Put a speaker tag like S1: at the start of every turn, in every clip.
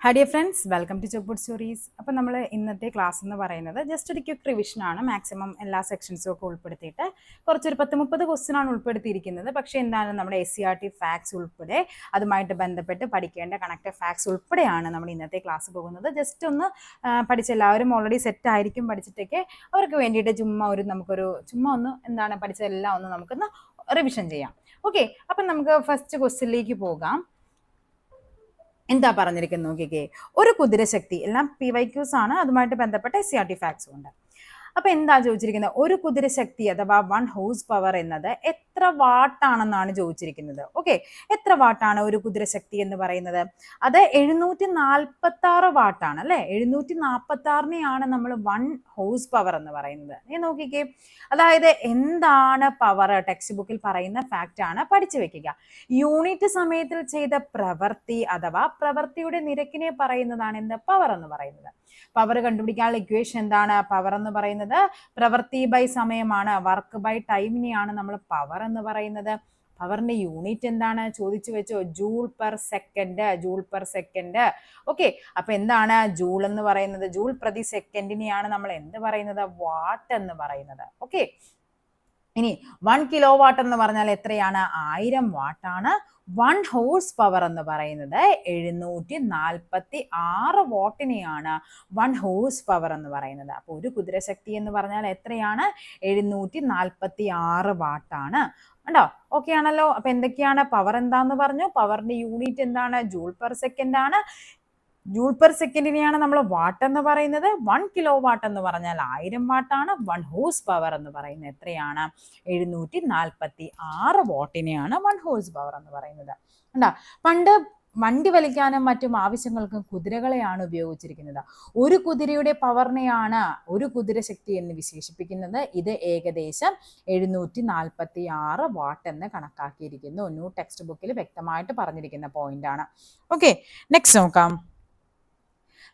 S1: Hi dear friends, welcome to chalkboard stories. അപ്പോൾ നമ്മൾ ഇന്നത്തെ ക്ലാസ് എന്ന് പറയുന്നത് ജസ്റ്റ് ഒരു ക്വിക്ക് റിവിഷനാണ്. മാക്സിമം എല്ലാ സെക്ഷൻസും ഒക്കെ ഉൾപ്പെടുത്തിയിട്ട് കുറച്ചൊരു 10-30 ക്വസ്റ്റ്യനാണ് ഉൾപ്പെടുത്തിയിരിക്കുന്നത്. പക്ഷേ എന്താണ് നമ്മുടെ SCERT ഫാക്ട്സ് ഉൾപ്പെടെ അതുമായിട്ട് ബന്ധപ്പെട്ട് പഠിക്കേണ്ട കണക്റ്റഡ് ഫാക്ട്സ് ഉൾപ്പെടെയാണ് നമ്മൾ ഇന്നത്തെ ക്ലാസ് പോകുന്നത്. ജസ്റ്റ് ഒന്ന് പഠിച്ച എല്ലാവരും ഓൾറെഡി സെറ്റ് ആയിരിക്കും പഠിച്ചിട്ടൊക്കെ. അവർക്ക് വേണ്ടിയിട്ട് ചുമ്മാ ഒന്ന് എന്താണ് പഠിച്ചതെല്ലാം ഒന്ന് നമുക്കൊന്ന് റിവിഷൻ ചെയ്യാം. ഓക്കെ, അപ്പം നമുക്ക് ഫസ്റ്റ് ക്വസ്റ്റ്യനിലേക്ക് പോകാം. എന്താ പറഞ്ഞിരിക്കുന്നത് നോക്കിക്കേ. ഒരു കുതിരശക്തി, എല്ലാം PYQs ആണ്, അതുമായിട്ട് ബന്ധപ്പെട്ട SCERT ഫാക്ട്സും ഉണ്ട്. അപ്പൊ എന്താ ചോദിച്ചിരിക്കുന്നത്? ഒരു കുതിരശക്തി അഥവാ 1 ഹോഴ്സ് പവർ എന്നത് എത്ര വാട്ടാണെന്നാണ് ചോദിച്ചിരിക്കുന്നത്. ഓക്കെ, എത്ര വാട്ടാണ് ഒരു കുതിരശക്തി എന്ന് പറയുന്നത്? അത് 746 വാട്ടാണ് അല്ലെ. 746നെയാണ് നമ്മൾ 1 ഹോഴ്സ് പവർ എന്ന് പറയുന്നത്. നീ നോക്കിക്കേ, അതായത് എന്താണ് പവർ? ടെക്സ്റ്റ് ബുക്കിൽ പറയുന്ന ഫാക്റ്റ് ആണ്, പഠിച്ചു വെക്കുക. യൂണിറ്റ് സമയത്തിൽ ചെയ്ത പ്രവൃത്തി അഥവാ പ്രവൃത്തിയുടെ നിരക്കിനെ പറയുന്നതാണ് എന്ത്? പവർ എന്ന് പറയുന്നത്. പവർ കണ്ടുപിടിക്കാനുള്ള ഇക്വേഷൻ എന്താണ്? പവർ എന്ന് പറയുന്നത് പ്രവൃത്തി ബൈ സമയമാണ്, വർക്ക് ബൈ ടൈമിനെയാണ് നമ്മൾ പവർ എന്ന് പറയുന്നത്. പവറിന്റെ യൂണിറ്റ് എന്താണ്? ചോദിച്ചു വെച്ചോ, ജൂൾ പെർ സെക്കൻഡ്. ഓക്കെ, അപ്പൊ എന്താണ് ജൂൾ എന്ന് പറയുന്നത്? ജൂൾ പ്രതി സെക്കൻഡിനെയാണ് നമ്മൾ എന്ത് പറയുന്നത്? വാട്ട് എന്ന് പറയുന്നത്. ഓക്കെ, ഇനി 1 കിലോ വാട്ട് എന്ന് പറഞ്ഞാൽ എത്രയാണ്? 1000 വാട്ടാണ്. 1 ഹോഴ്സ് പവർ എന്ന് പറയുന്നത് 746 വാട്ടിനെയാണ് 1 ഹോഴ്സ് പവർ എന്ന് പറയുന്നത്. അപ്പോൾ ഒരു കുതിരശക്തി എന്ന് പറഞ്ഞാൽ എത്രയാണ്? 746 വാട്ടാണ്. ഉണ്ടോ? ഓക്കെ ആണല്ലോ. അപ്പൊ എന്തൊക്കെയാണ് പവർ? എന്താന്ന് പറഞ്ഞു? പവറിന്റെ യൂണിറ്റ് എന്താണ്? ജൂൾ പെർ സെക്കൻഡ് ആണ്. ജൂൾ പെർ സെക്കൻഡിനെയാണ് നമ്മൾ വാട്ട് എന്ന് പറയുന്നത്. 1 കിലോ വാട്ട് എന്ന് പറഞ്ഞാൽ 1000 വാട്ടാണ്. 1 ഹോഴ്സ് പവർ എന്ന് പറയുന്നത് എത്രയാണ്? 746 വാട്ടിനെയാണ് 1 ഹോഴ്സ് പവർ എന്ന് പറയുന്നത്. കണ്ടാ, പണ്ട് വണ്ടി വലിക്കാനും മറ്റും ആവശ്യങ്ങൾക്കും കുതിരകളെയാണ് ഉപയോഗിച്ചിരിക്കുന്നത്. ഒരു കുതിരയുടെ പവറിനെയാണ് ഒരു കുതിരശക്തി എന്ന് വിശേഷിപ്പിക്കുന്നത്. ഇത് ഏകദേശം 746 വാട്ട് എന്ന് കണക്കാക്കിയിരിക്കുന്നു. ന്യൂ ടെക്സ്റ്റ് ബുക്കിൽ വ്യക്തമായിട്ട് പറഞ്ഞിരിക്കുന്ന പോയിന്റ് ആണ്. ഓക്കെ, നെക്സ്റ്റ് നോക്കാം.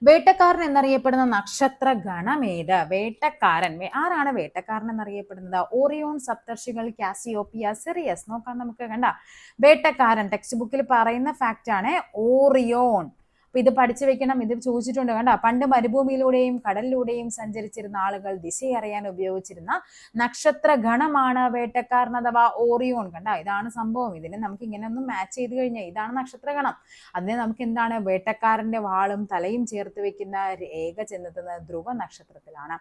S1: വേട്ടക്കാരൻ എന്നറിയപ്പെടുന്ന നക്ഷത്ര ഗണം ഏത്? വേട്ടക്കാരൻ ആരാണ് വേട്ടക്കാരൻ എന്നറിയപ്പെടുന്നത്? ഓറിയോൺ, സപ്തർഷികൾ, കാസിയോപ്പിയ, സിറിയസ്. നോക്കാം നമുക്ക്. കണ്ട, വേട്ടക്കാരൻ ടെക്സ്റ്റ് ബുക്കിൽ പറയുന്ന ഫാക്റ്റ് ആണ് ഓറിയോൺ. അപ്പൊ ഇത് പഠിച്ചു വെക്കണം. ഇത് ചോദിച്ചിട്ടുണ്ട്. കണ്ട, പണ്ട് മരുഭൂമിയിലൂടെയും കടലിലൂടെയും സഞ്ചരിച്ചിരുന്ന ആളുകൾ ദിശയറിയാൻ ഉപയോഗിച്ചിരുന്ന നക്ഷത്ര ഗണമാണ് വേട്ടക്കാരൻ അഥവാ ഓറിയോൺ. കണ്ട, ഇതാണ് സംഭവം. ഇതിനെ നമുക്ക് ഇങ്ങനെ ഒന്ന് മാച്ച് ചെയ്ത് കഴിഞ്ഞാൽ ഇതാണ് നക്ഷത്രഗണം. അതിനെ നമുക്ക് എന്താണ്? വേട്ടക്കാരന്റെ വാളും തലയും ചേർത്ത് വെക്കുന്ന രേഖ ചെന്നെത്തുന്നത് ധ്രുവ നക്ഷത്രത്തിലാണ്.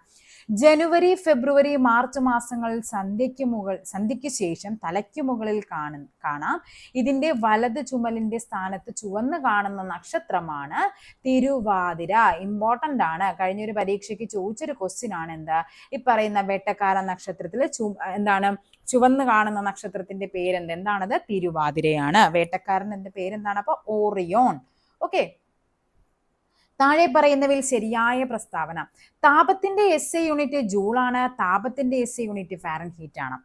S1: ജനുവരി, ഫെബ്രുവരി, മാർച്ച് മാസങ്ങളിൽ സന്ധ്യയ്ക്ക് ശേഷം തലയ്ക്ക് മുകളിൽ കാണാം. ഇതിന്റെ വലത് ചുമലിന്റെ സ്ഥാനത്ത് ചുവന്ന് കാണുന്ന നക്ഷത്രമാണ് തിരുവാതിര. ഇമ്പോർട്ടന്റ് ആണ്. കഴിഞ്ഞൊരു പരീക്ഷയ്ക്ക് ചോദിച്ചൊരു ക്വസ്റ്റ്യൻ ആണ് എന്താ ഈ പറയുന്ന വേട്ടക്കാര നക്ഷത്രത്തിൽ എന്താണ് ചുവന്ന് കാണുന്ന നക്ഷത്രത്തിന്റെ പേരെന്ത്? എന്താണത്? തിരുവാതിരയാണ്. വേട്ടക്കാരൻ എന്റെ പേരെന്താണ്? അപ്പൊ ഓറിയോൺ. ഓക്കെ, താഴെ പറയുന്നവയിൽ ശരിയായ പ്രസ്താവന. താപത്തിന്റെ SI യൂണിറ്റ് ജൂൾ ആണ്. താപത്തിന്റെ SI യൂണിറ്റ് ഫാരൻഹീറ്റ് ആണ്.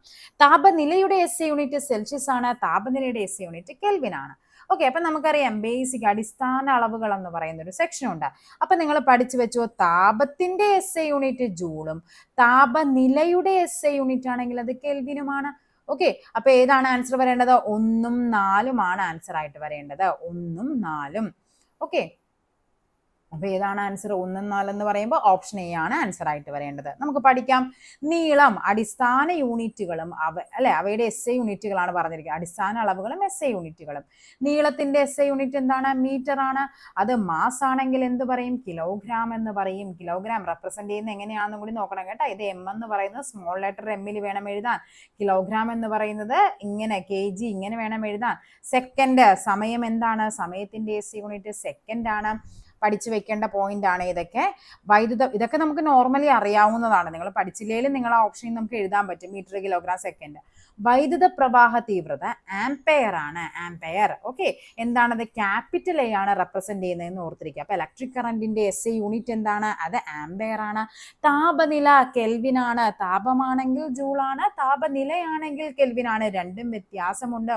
S1: താപനിലയുടെ SI യൂണിറ്റ് സെൽഷ്യസ് ആണ്. താപനിലയുടെ SI യൂണിറ്റ് കെൽവിൻ ആണ്. ഓക്കെ, അപ്പൊ നമുക്കറിയാം ബേസിക് അടിസ്ഥാന അളവുകൾ എന്ന് പറയുന്ന ഒരു സെക്ഷൻ ഉണ്ട്. അപ്പൊ നിങ്ങൾ പഠിച്ചു വെച്ചോ, താപത്തിന്റെ SI യൂണിറ്റ് ജൂളും താപനിലയുടെ SI യൂണിറ്റ് ആണെങ്കിൽ അത് കെൽവിനുമാണ്. ഓക്കെ, അപ്പൊ ഏതാണ് ആൻസർ വരേണ്ടത്? 1ഉം 4ഉം ആണ് ആൻസർ ആയിട്ട് വരേണ്ടത്. 1ഉം 4ഉം. ഓക്കെ, അപ്പൊ ഏതാണ് ആൻസർ? 1ഉം 4 എന്ന് പറയുമ്പോൾ ഓപ്ഷൻ എ ആണ് ആൻസർ ആയിട്ട് വരേണ്ടത്. നമുക്ക് പഠിക്കാം. നീളം അടിസ്ഥാന യൂണിറ്റുകളും അവയുടെ SI യൂണിറ്റുകളാണ് പറഞ്ഞിരിക്കുന്നത്. അടിസ്ഥാന അളവുകളും SI യൂണിറ്റുകളും. നീളത്തിന്റെ SI യൂണിറ്റ് എന്താണ്? മീറ്റർ ആണ്. അത് മാസ് ആണെങ്കിൽ എന്ത് പറയും? കിലോഗ്രാം എന്ന് പറയും. കിലോഗ്രാം റെപ്രസെന്റ് ചെയ്യുന്നത് എങ്ങനെയാണെന്നും കൂടി നോക്കണം കേട്ടോ. ഇത് M എന്ന് പറയുന്നത് സ്മോൾ ലെറ്റർ M ൽ വേണം എഴുതാൻ. കിലോഗ്രാം എന്ന് പറയുന്നത് ഇങ്ങനെ kg ഇങ്ങനെ വേണം എഴുതാൻ. സെക്കൻഡ്, സമയം എന്താണ്? സമയത്തിന്റെ SI യൂണിറ്റ് സെക്കൻഡ് ആണ്. പഠിച്ചു വെക്കേണ്ട പോയിന്റ് ആണ് ഇതൊക്കെ. ഇതൊക്കെ നമുക്ക് നോർമലി അറിയാവുന്നതാണ്. നിങ്ങൾ പഠിച്ചില്ലെങ്കിലും നിങ്ങൾ ആ ഓപ്ഷനിൽ നമുക്ക് എഴുതാൻ പറ്റും. Metre, kilogram, second. വൈദ്യുത പ്രവാഹ തീവ്രത ആംപെയർ ആണ്. ആംപെയർ. ഓക്കെ, എന്താണത്? ക്യാപിറ്റൽ A ആണ് റെപ്രസെന്റ് ചെയ്യുന്നതെന്ന് ഓർത്തിരിക്കുക. അപ്പൊ ഇലക്ട്രിക് കറന്റിന്റെ SI യൂണിറ്റ് എന്താണ്? അത് ആംപെയർ ആണ്. താപനില കെൽവിൻ ആണ്. താപമാണെങ്കിൽ ജൂൾ ആണ്, താപനിലയാണെങ്കിൽ കെൽവിൻ ആണ്. രണ്ടും വ്യത്യാസമുണ്ട്,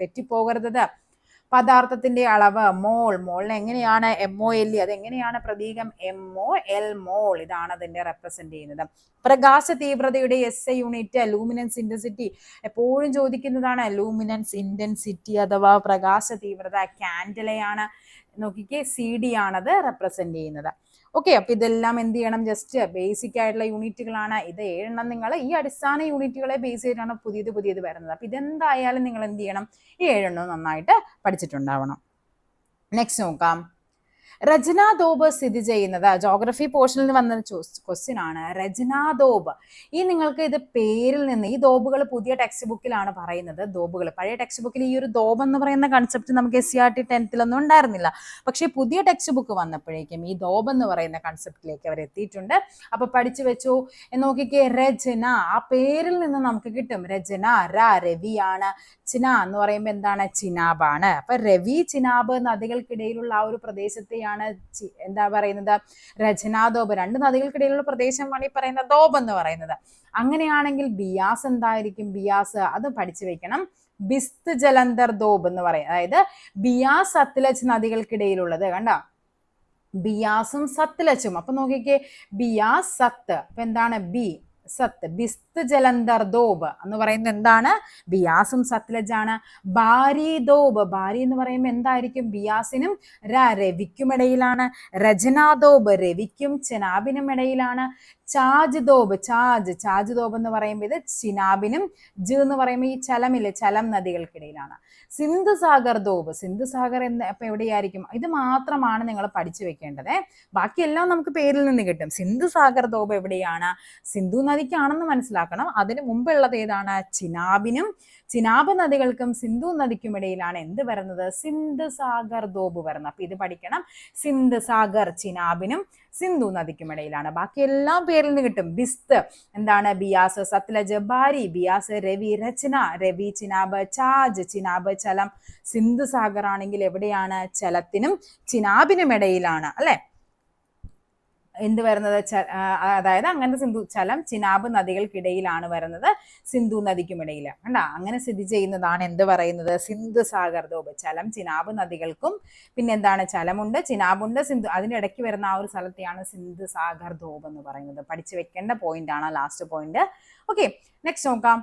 S1: തെറ്റിപ്പോകരുത്. പദാർത്ഥത്തിന്റെ അളവ് മോൾ, മോളിനെ എങ്ങനെയാണ് MOL, അതെങ്ങനെയാണ് പ്രതീകം MOL, മോൾ. ഇതാണ് അതിന്റെ റെപ്രസെന്റ് ചെയ്യുന്നത്. പ്രകാശ തീവ്രതയുടെ SI യൂണിറ്റ് ലൂമിനൻസ് ഇന്റൻസിറ്റി, എപ്പോഴും ചോദിക്കുന്നതാണ് ലൂമിനൻസ് ഇന്റൻസിറ്റി അഥവാ പ്രകാശ തീവ്രത. കാൻഡിലയാണ്, നോക്കിക്കേ CD ആണത് റെപ്രസെന്റ് ചെയ്യുന്നത്. ഓക്കെ, അപ്പൊ ഇതെല്ലാം എന്ത് ചെയ്യണം, ജസ്റ്റ് ബേസിക് ആയിട്ടുള്ള യൂണിറ്റുകളാണ്. ഇത് 7 നിങ്ങൾ ഈ അടിസ്ഥാന യൂണിറ്റുകളെ ബേസ് ചെയ്തിട്ടാണ് പുതിയത് വരുന്നത്. അപ്പൊ ഇതെന്തായാലും നിങ്ങൾ എന്ത് ചെയ്യണം, ഈ 7 നന്നായിട്ട് പഠിച്ചിട്ടുണ്ടാവണം. നെക്സ്റ്റ് നോക്കാം. രചനാദോബ് സ്ഥിതി ചെയ്യുന്നത്, ജോഗ്രഫി പോർഷനിൽ വന്ന ക്വസ്റ്റ്യൻ ആണ് രചനാദോബ്. ഈ നിങ്ങൾക്ക് ഇത് പേരിൽ നിന്ന്, ഈ ദോബുകൾ പുതിയ ടെക്സ്റ്റ് ബുക്കിലാണ് പറയുന്നത്. ദോബുകൾ പഴയ ടെക്സ്റ്റ് ബുക്കിൽ ഈ ഒരു ദോബ് എന്ന് പറയുന്ന കൺസെപ്റ്റ് നമുക്ക് SCERT 10th ഉണ്ടായിരുന്നില്ല. പക്ഷേ പുതിയ ടെക്സ്റ്റ് ബുക്ക് വന്നപ്പോഴേക്കും ഈ ദോബ് എന്ന് പറയുന്ന കൺസെപ്റ്റിലേക്ക് അവർ എത്തിയിട്ടുണ്ട്. അപ്പൊ പഠിച്ചു വെച്ചു. നോക്കിക്കേ, രചന, ആ പേരിൽ നിന്ന് നമുക്ക് കിട്ടും. രചന, രവിയാണ്. ചിന എന്ന് പറയുമ്പോൾ എന്താണ്, ചിനാബാണ്. അപ്പൊ രവി ചിനാബ് നദികൾക്കിടയിലുള്ള ആ ഒരു പ്രദേശത്തെയാണ് എന്താ പറയുന്നത്, രചനാദോബ്. 2 നദികൾക്കിടയിലുള്ള പ്രദേശമാണ് ഈ പറയുന്ന ദോബ് എന്ന് പറയുന്നത്. അങ്ങനെയാണെങ്കിൽ ബിയാസ് എന്തായിരിക്കും, ബിയാസ് അത് പഠിച്ചു വെക്കണം. ബിസ്ത് ജലന്ധർ ദോബ് എന്ന് പറയും. അതായത് ബിയാസ് സത്ലജ് നദികൾക്കിടയിലുള്ളത്. കണ്ട, ബിയാസും സത്ലജും. അപ്പൊ നോക്കിക്കേ, ബിയാസ് സത്ത്, അപ്പൊ എന്താണ് ബി സത്ത്. ബിസ്ത് ജലന്ധർ ദോബ് എന്ന് പറയുന്നത് എന്താണ്, ബിയാസും സത്ലജാണ്. ബാരി ദോബ്, ബാരി എന്ന് പറയുമ്പോൾ എന്തായിരിക്കും, ബിയാസിനും രവിക്കും ഇടയിലാണ്. രചനാദോബ്, രവിക്കും ചെനാബിനും ഇടയിലാണ്. ചാജ് ദോബ്, ചാജ് ദോബ് എന്ന് പറയുമ്പോൾ ഇത് ചിനാബിനും, എന്ന് പറയുമ്പോൾ ഈ ചലമില്ലേ, ചലം നദികൾക്കിടയിലാണ്. സിന്ധു സാഗർ ദോബ്, സിന്ധു സാഗർ അപ്പൊ എവിടെയായിരിക്കും, ഇത് മാത്രമാണ് നിങ്ങൾ പഠിച്ചു വെക്കേണ്ടത്. ബാക്കിയെല്ലാം നമുക്ക് പേരിൽ നിന്ന് കിട്ടും. സിന്ധു സാഗർ ദോബ് എവിടെയാണ്, സിന്ധു നദിക്കാണെന്ന് മനസ്സിലാക്കണം. അതിന് മുമ്പുള്ളത് ഏതാണ്, ചിനാബിനും, ചിനാബ് നദികൾക്കും സിന്ധു നദിക്കും ഇടയിലാണ് എന്ത് വരുന്നത്, സിന്ധു സാഗർ ദോബ് വരുന്നത്. അപ്പൊ ഇത് പഠിക്കണം. സിന്ധു സാഗർ ചിനാബിനും സിന്ധു നദിക്കും ഇടയിലാണ്. ബാക്കി എല്ലാം പേരിൽ നിന്ന് കിട്ടും. ബിസ്ത് എന്താണ്, ബിയാസ് സത്ലജ്. ബാരി ബിയാസ്, രവി രചന, രവി ചിനാബ്, ചാജ് ചിനാബ് ചലം. സിന്ധു സാഗർ ആണെങ്കിൽ എവിടെയാണ്, ചലത്തിനും ചിനാബിനും ഇടയിലാണ് അല്ലെ എന്ത് വരുന്നത്, അതായത് അങ്ങനെ സിന്ധു ചലം ചിനാബ് നദികൾക്കിടയിലാണ് വരുന്നത്, സിന്ധു നദിക്കുമിടയിൽ. കണ്ട, അങ്ങനെ സ്ഥിതി ചെയ്യുന്നതാണ് എന്ത് പറയുന്നത്, സിന്ധു സാഗർ ദോബ്. ചലം ചിനാബ് നദികൾക്കും പിന്നെ എന്താണ്, ചലമുണ്ട്, ചിനാബുണ്ട്, സിന്ധു, അതിന്റെ ഇടയ്ക്ക് വരുന്ന ആ ഒരു സ്ഥലത്തെയാണ് സിന്ധു സാഗർ ദോബ് എന്ന് പറയുന്നത്. പഠിച്ചു വെക്കേണ്ട പോയിന്റ് ആണ് ലാസ്റ്റ് പോയിന്റ്. ഓക്കെ, നെക്സ്റ്റ് നോക്കാം.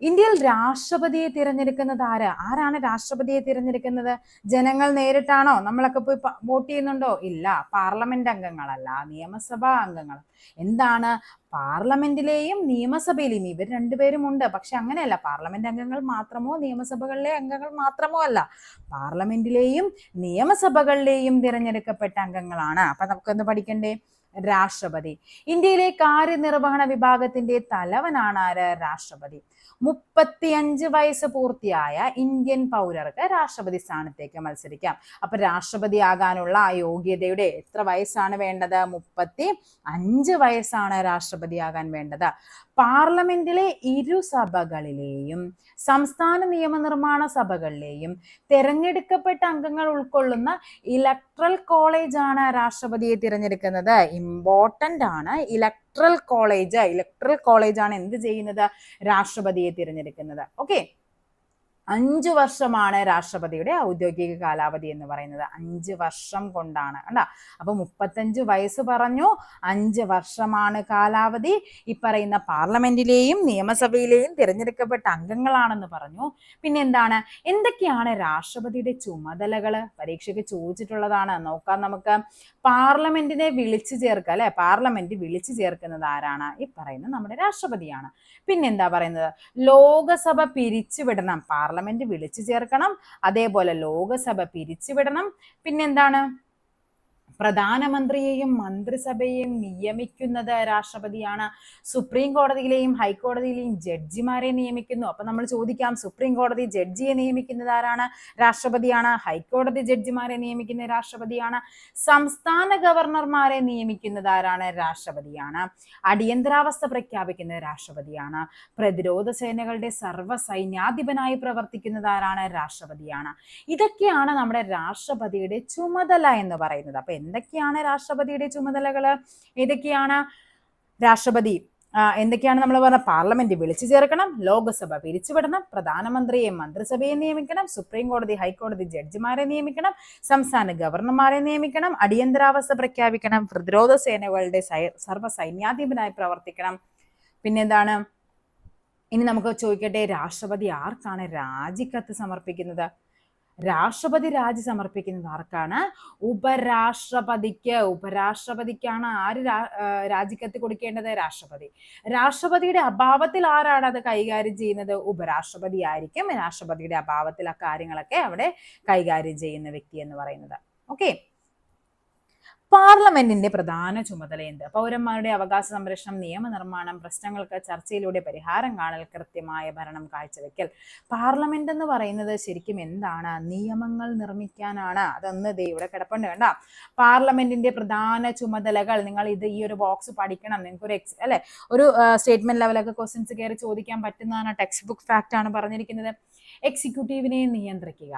S1: ഇന്ത്യയിൽ രാഷ്ട്രപതിയെ തിരഞ്ഞെടുക്കുന്നത് ആരാണ് രാഷ്ട്രപതിയെ തിരഞ്ഞെടുക്കുന്നത്? ജനങ്ങൾ നേരിട്ടാണോ? നമ്മളൊക്കെ പോയി വോട്ട് ചെയ്യുന്നുണ്ടോ? ഇല്ല. പാർലമെന്റ് അംഗങ്ങളല്ല, നിയമസഭാ അംഗങ്ങൾ. എന്താണ്, പാർലമെന്റിലെയും നിയമസഭയിലെയും ഇവർ 2 പേരും ഉണ്ട്. പക്ഷെ അങ്ങനെയല്ല, പാർലമെന്റ് അംഗങ്ങൾ മാത്രമോ നിയമസഭകളിലെ അംഗങ്ങൾ മാത്രമോ അല്ല, പാർലമെന്റിലെയും നിയമസഭകളിലെയും തിരഞ്ഞെടുക്കപ്പെട്ട അംഗങ്ങളാണ്. അപ്പൊ നമുക്കൊന്ന് പഠിക്കണ്ടേ, രാഷ്ട്രപതി. ഇന്ത്യയിലെ കാര്യനിർവഹണ വിഭാഗത്തിന്റെ തലവനാണ് ആര്, രാഷ്ട്രപതി. 35 വയസ്സ് പൂർത്തിയായ ഇന്ത്യൻ പൗരർക്ക് രാഷ്ട്രപതി സ്ഥാനത്തേക്ക് മത്സരിക്കാം. അപ്പൊ രാഷ്ട്രപതി ആകാനുള്ള യോഗ്യതയുടെ എത്ര വയസ്സാണ് വേണ്ടത്, 35 വയസ്സാണ് രാഷ്ട്രപതി ആകാൻ വേണ്ടത്. പാർലമെന്റിലെ ഇരുസഭകളിലെയും സംസ്ഥാന നിയമനിർമ്മാണ സഭകളിലെയും തെരഞ്ഞെടുക്കപ്പെട്ട അംഗങ്ങൾ ഉൾക്കൊള്ളുന്ന ഇലക്ട്രൽ കോളേജ് ആണ് രാഷ്ട്രപതിയെ തിരഞ്ഞെടുക്കുന്നത്. ഇമ്പോർട്ടന്റ് ആണ്. ഇലക്ട്രൽ കോളേജ് ആണ് എന്ത് ചെയ്യുന്നത്, രാഷ്ട്രപതിയെ തിരഞ്ഞെടുക്കുന്നത്. ഓക്കെ, 5 വർഷമാണ് രാഷ്ട്രപതിയുടെ ഔദ്യോഗിക കാലാവധി എന്ന് പറയുന്നത്. 5 വർഷം കൊണ്ടാണ്. കണ്ട, അപ്പൊ 35 വയസ്സ് പറഞ്ഞു, 5 വർഷമാണ് കാലാവധി. ഈ പറയുന്ന പാർലമെന്റിലെയും നിയമസഭയിലെയും തിരഞ്ഞെടുക്കപ്പെട്ട അംഗങ്ങളാണെന്ന് പറഞ്ഞു. പിന്നെ എന്താണ്, എന്തൊക്കെയാണ് രാഷ്ട്രപതിയുടെ ചുമതലകള്? പരീക്ഷയ്ക്ക് ചോദിച്ചിട്ടുള്ളതാണ്. നോക്കാം നമുക്ക്. പാർലമെന്റിനെ വിളിച്ചു ചേർക്കുക അല്ലെ, പാർലമെന്റ് വിളിച്ചു ചേർക്കുന്നത് ആരാണ്? ഈ പറയുന്ന നമ്മുടെ രാഷ്ട്രപതിയാണ്. പിന്നെന്താ പറയുന്നത്, ലോകസഭ പിരിച്ചുവിടണം. പാർലമെന്റ് വിളിച്ചു ചേർക്കണം, അതേപോലെ ലോകസഭ പിരിച്ചുവിടണം. പിന്നെന്താണ്, പ്രധാനമന്ത്രിയെയും മന്ത്രിസഭയെയും നിയമിക്കുന്നത് രാഷ്ട്രപതിയാണ്. സുപ്രീം കോടതിയിലെയും ഹൈക്കോടതിയിലെയും ജഡ്ജിമാരെ നിയമിക്കുന്നു. അപ്പൊ നമ്മൾ ചോദിക്കാം, സുപ്രീം കോടതി ജഡ്ജിയെ നിയമിക്കുന്നത് ആരാണ്? രാഷ്ട്രപതിയാണ്. ഹൈക്കോടതി ജഡ്ജിമാരെ നിയമിക്കുന്നത് രാഷ്ട്രപതിയാണ്. സംസ്ഥാന ഗവർണർമാരെ നിയമിക്കുന്നത് ആരാണ്? രാഷ്ട്രപതിയാണ്. അടിയന്തരാവസ്ഥ പ്രഖ്യാപിക്കുന്നത് രാഷ്ട്രപതിയാണ്. പ്രതിരോധ സേനകളുടെ സർവ്വസൈന്യാധിപനായി പ്രവർത്തിക്കുന്നത് ആരാണ്? രാഷ്ട്രപതിയാണ്. ഇതൊക്കെയാണ് നമ്മുടെ രാഷ്ട്രപതിയുടെ ചുമതല എന്ന് പറയുന്നത്. അപ്പൊ എന്തൊക്കെയാണ് രാഷ്ട്രപതിയുടെ ചുമതലകള്? ഏതൊക്കെയാണ്? രാഷ്ട്രപതി എന്തൊക്കെയാണ് നമ്മൾ പറഞ്ഞ? പാർലമെന്റ് വിളിച്ചു ചേർക്കണം, ലോകസഭ പിരിച്ചുവിടണം, പ്രധാനമന്ത്രിയെ മന്ത്രിസഭയെ നിയമിക്കണം, സുപ്രീം കോടതി ഹൈക്കോടതി ജഡ്ജിമാരെ നിയമിക്കണം, സംസ്ഥാന ഗവർണർമാരെ നിയമിക്കണം, അടിയന്തരാവസ്ഥ പ്രഖ്യാപിക്കണം, പ്രതിരോധ സേനകളുടെ സർവ്വസൈന്യാധിപനായി പ്രവർത്തിക്കണം. പിന്നെന്താണ്? ഇനി നമുക്ക് ചോദിക്കട്ടെ, രാഷ്ട്രപതി ആർക്കാണ് രാജിക്കത്ത് സമർപ്പിക്കുന്നത്? രാഷ്ട്രപതി രാജി സമർപ്പിക്കുന്നത് ആർക്കാണ്? ഉപരാഷ്ട്രപതിക്ക്. ഉപരാഷ്ട്രപതിക്കാണ് ആര് രാജിക്കത്ത് കൊടുക്കേണ്ടത്? രാഷ്ട്രപതി. രാഷ്ട്രപതിയുടെ അഭാവത്തിൽ ആരാണ് അത് കൈകാര്യം ചെയ്യുന്നത്? ഉപരാഷ്ട്രപതി ആയിരിക്കും രാഷ്ട്രപതിയുടെ അഭാവത്തിൽ ആ കാര്യങ്ങളൊക്കെ അവിടെ കൈകാര്യം ചെയ്യുന്ന വ്യക്തി എന്ന് പറയുന്നത്. ഓക്കെ. പാർലമെന്റിന്റെ പ്രധാന ചുമതല എന്ത്? പൗരന്മാരുടെ അവകാശ സംരക്ഷണം, നിയമനിർമ്മാണം, പ്രശ്നങ്ങൾക്ക് ചർച്ചയിലൂടെ പരിഹാരം കാണൽ, കൃത്യമായ ഭരണം കാഴ്ചവെക്കൽ. പാർലമെന്റ് എന്ന് പറയുന്നത് ശരിക്കും എന്താണ്? നിയമങ്ങൾ നിർമ്മിക്കാനാണ്. അതൊന്ന് ദേ ഇവിടെ കിടപ്പുണ്ട് കണ്ട. പാർലമെന്റിന്റെ പ്രധാന ചുമതലകൾ. നിങ്ങൾ ഈ ഒരു ബോക്സ് പഠിക്കണം. നിങ്ങൾക്ക് ഒരു സ്റ്റേറ്റ്മെന്റ് ലെവലൊക്കെ ക്വസ്റ്റ്യൻസ് കയറി ചോദിക്കാൻ പറ്റുന്നതാണ്. ടെക്സ്റ്റ് ബുക്ക് ഫാക്ട് ആണ് പറഞ്ഞിരിക്കുന്നത്. എക്സിക്യൂട്ടീവിനെ നിയന്ത്രിക്കുക,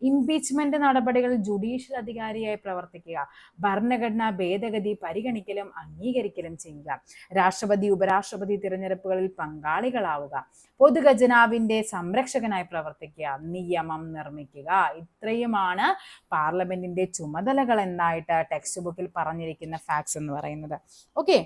S1: ഇംപീച്ച്മെന്റ് നടപടികൾ ജുഡീഷ്യൽ അധികാരിയായി പ്രവർത്തിക്കുക, ഭരണഘടനാ ഭേദഗതി പരിഗണിക്കലും അംഗീകരിക്കലും ചെയ്യുക, രാഷ്ട്രപതി ഉപരാഷ്ട്രപതി തിരഞ്ഞെടുപ്പുകളിൽ പങ്കാളികളാവുക, പൊതുഖജനാവിന്റെ സംരക്ഷകനായി പ്രവർത്തിക്കുക, നിയമം നിർമ്മിക്കുക. ഇത്രയുമാണ് പാർലമെന്റിന്റെ ചുമതലകൾ എന്നായിട്ട് ടെക്സ്റ്റ് ബുക്കിൽ പറഞ്ഞിരിക്കുന്ന ഫാക്ട്സ് എന്ന് പറയുന്നത്. ഓക്കെ,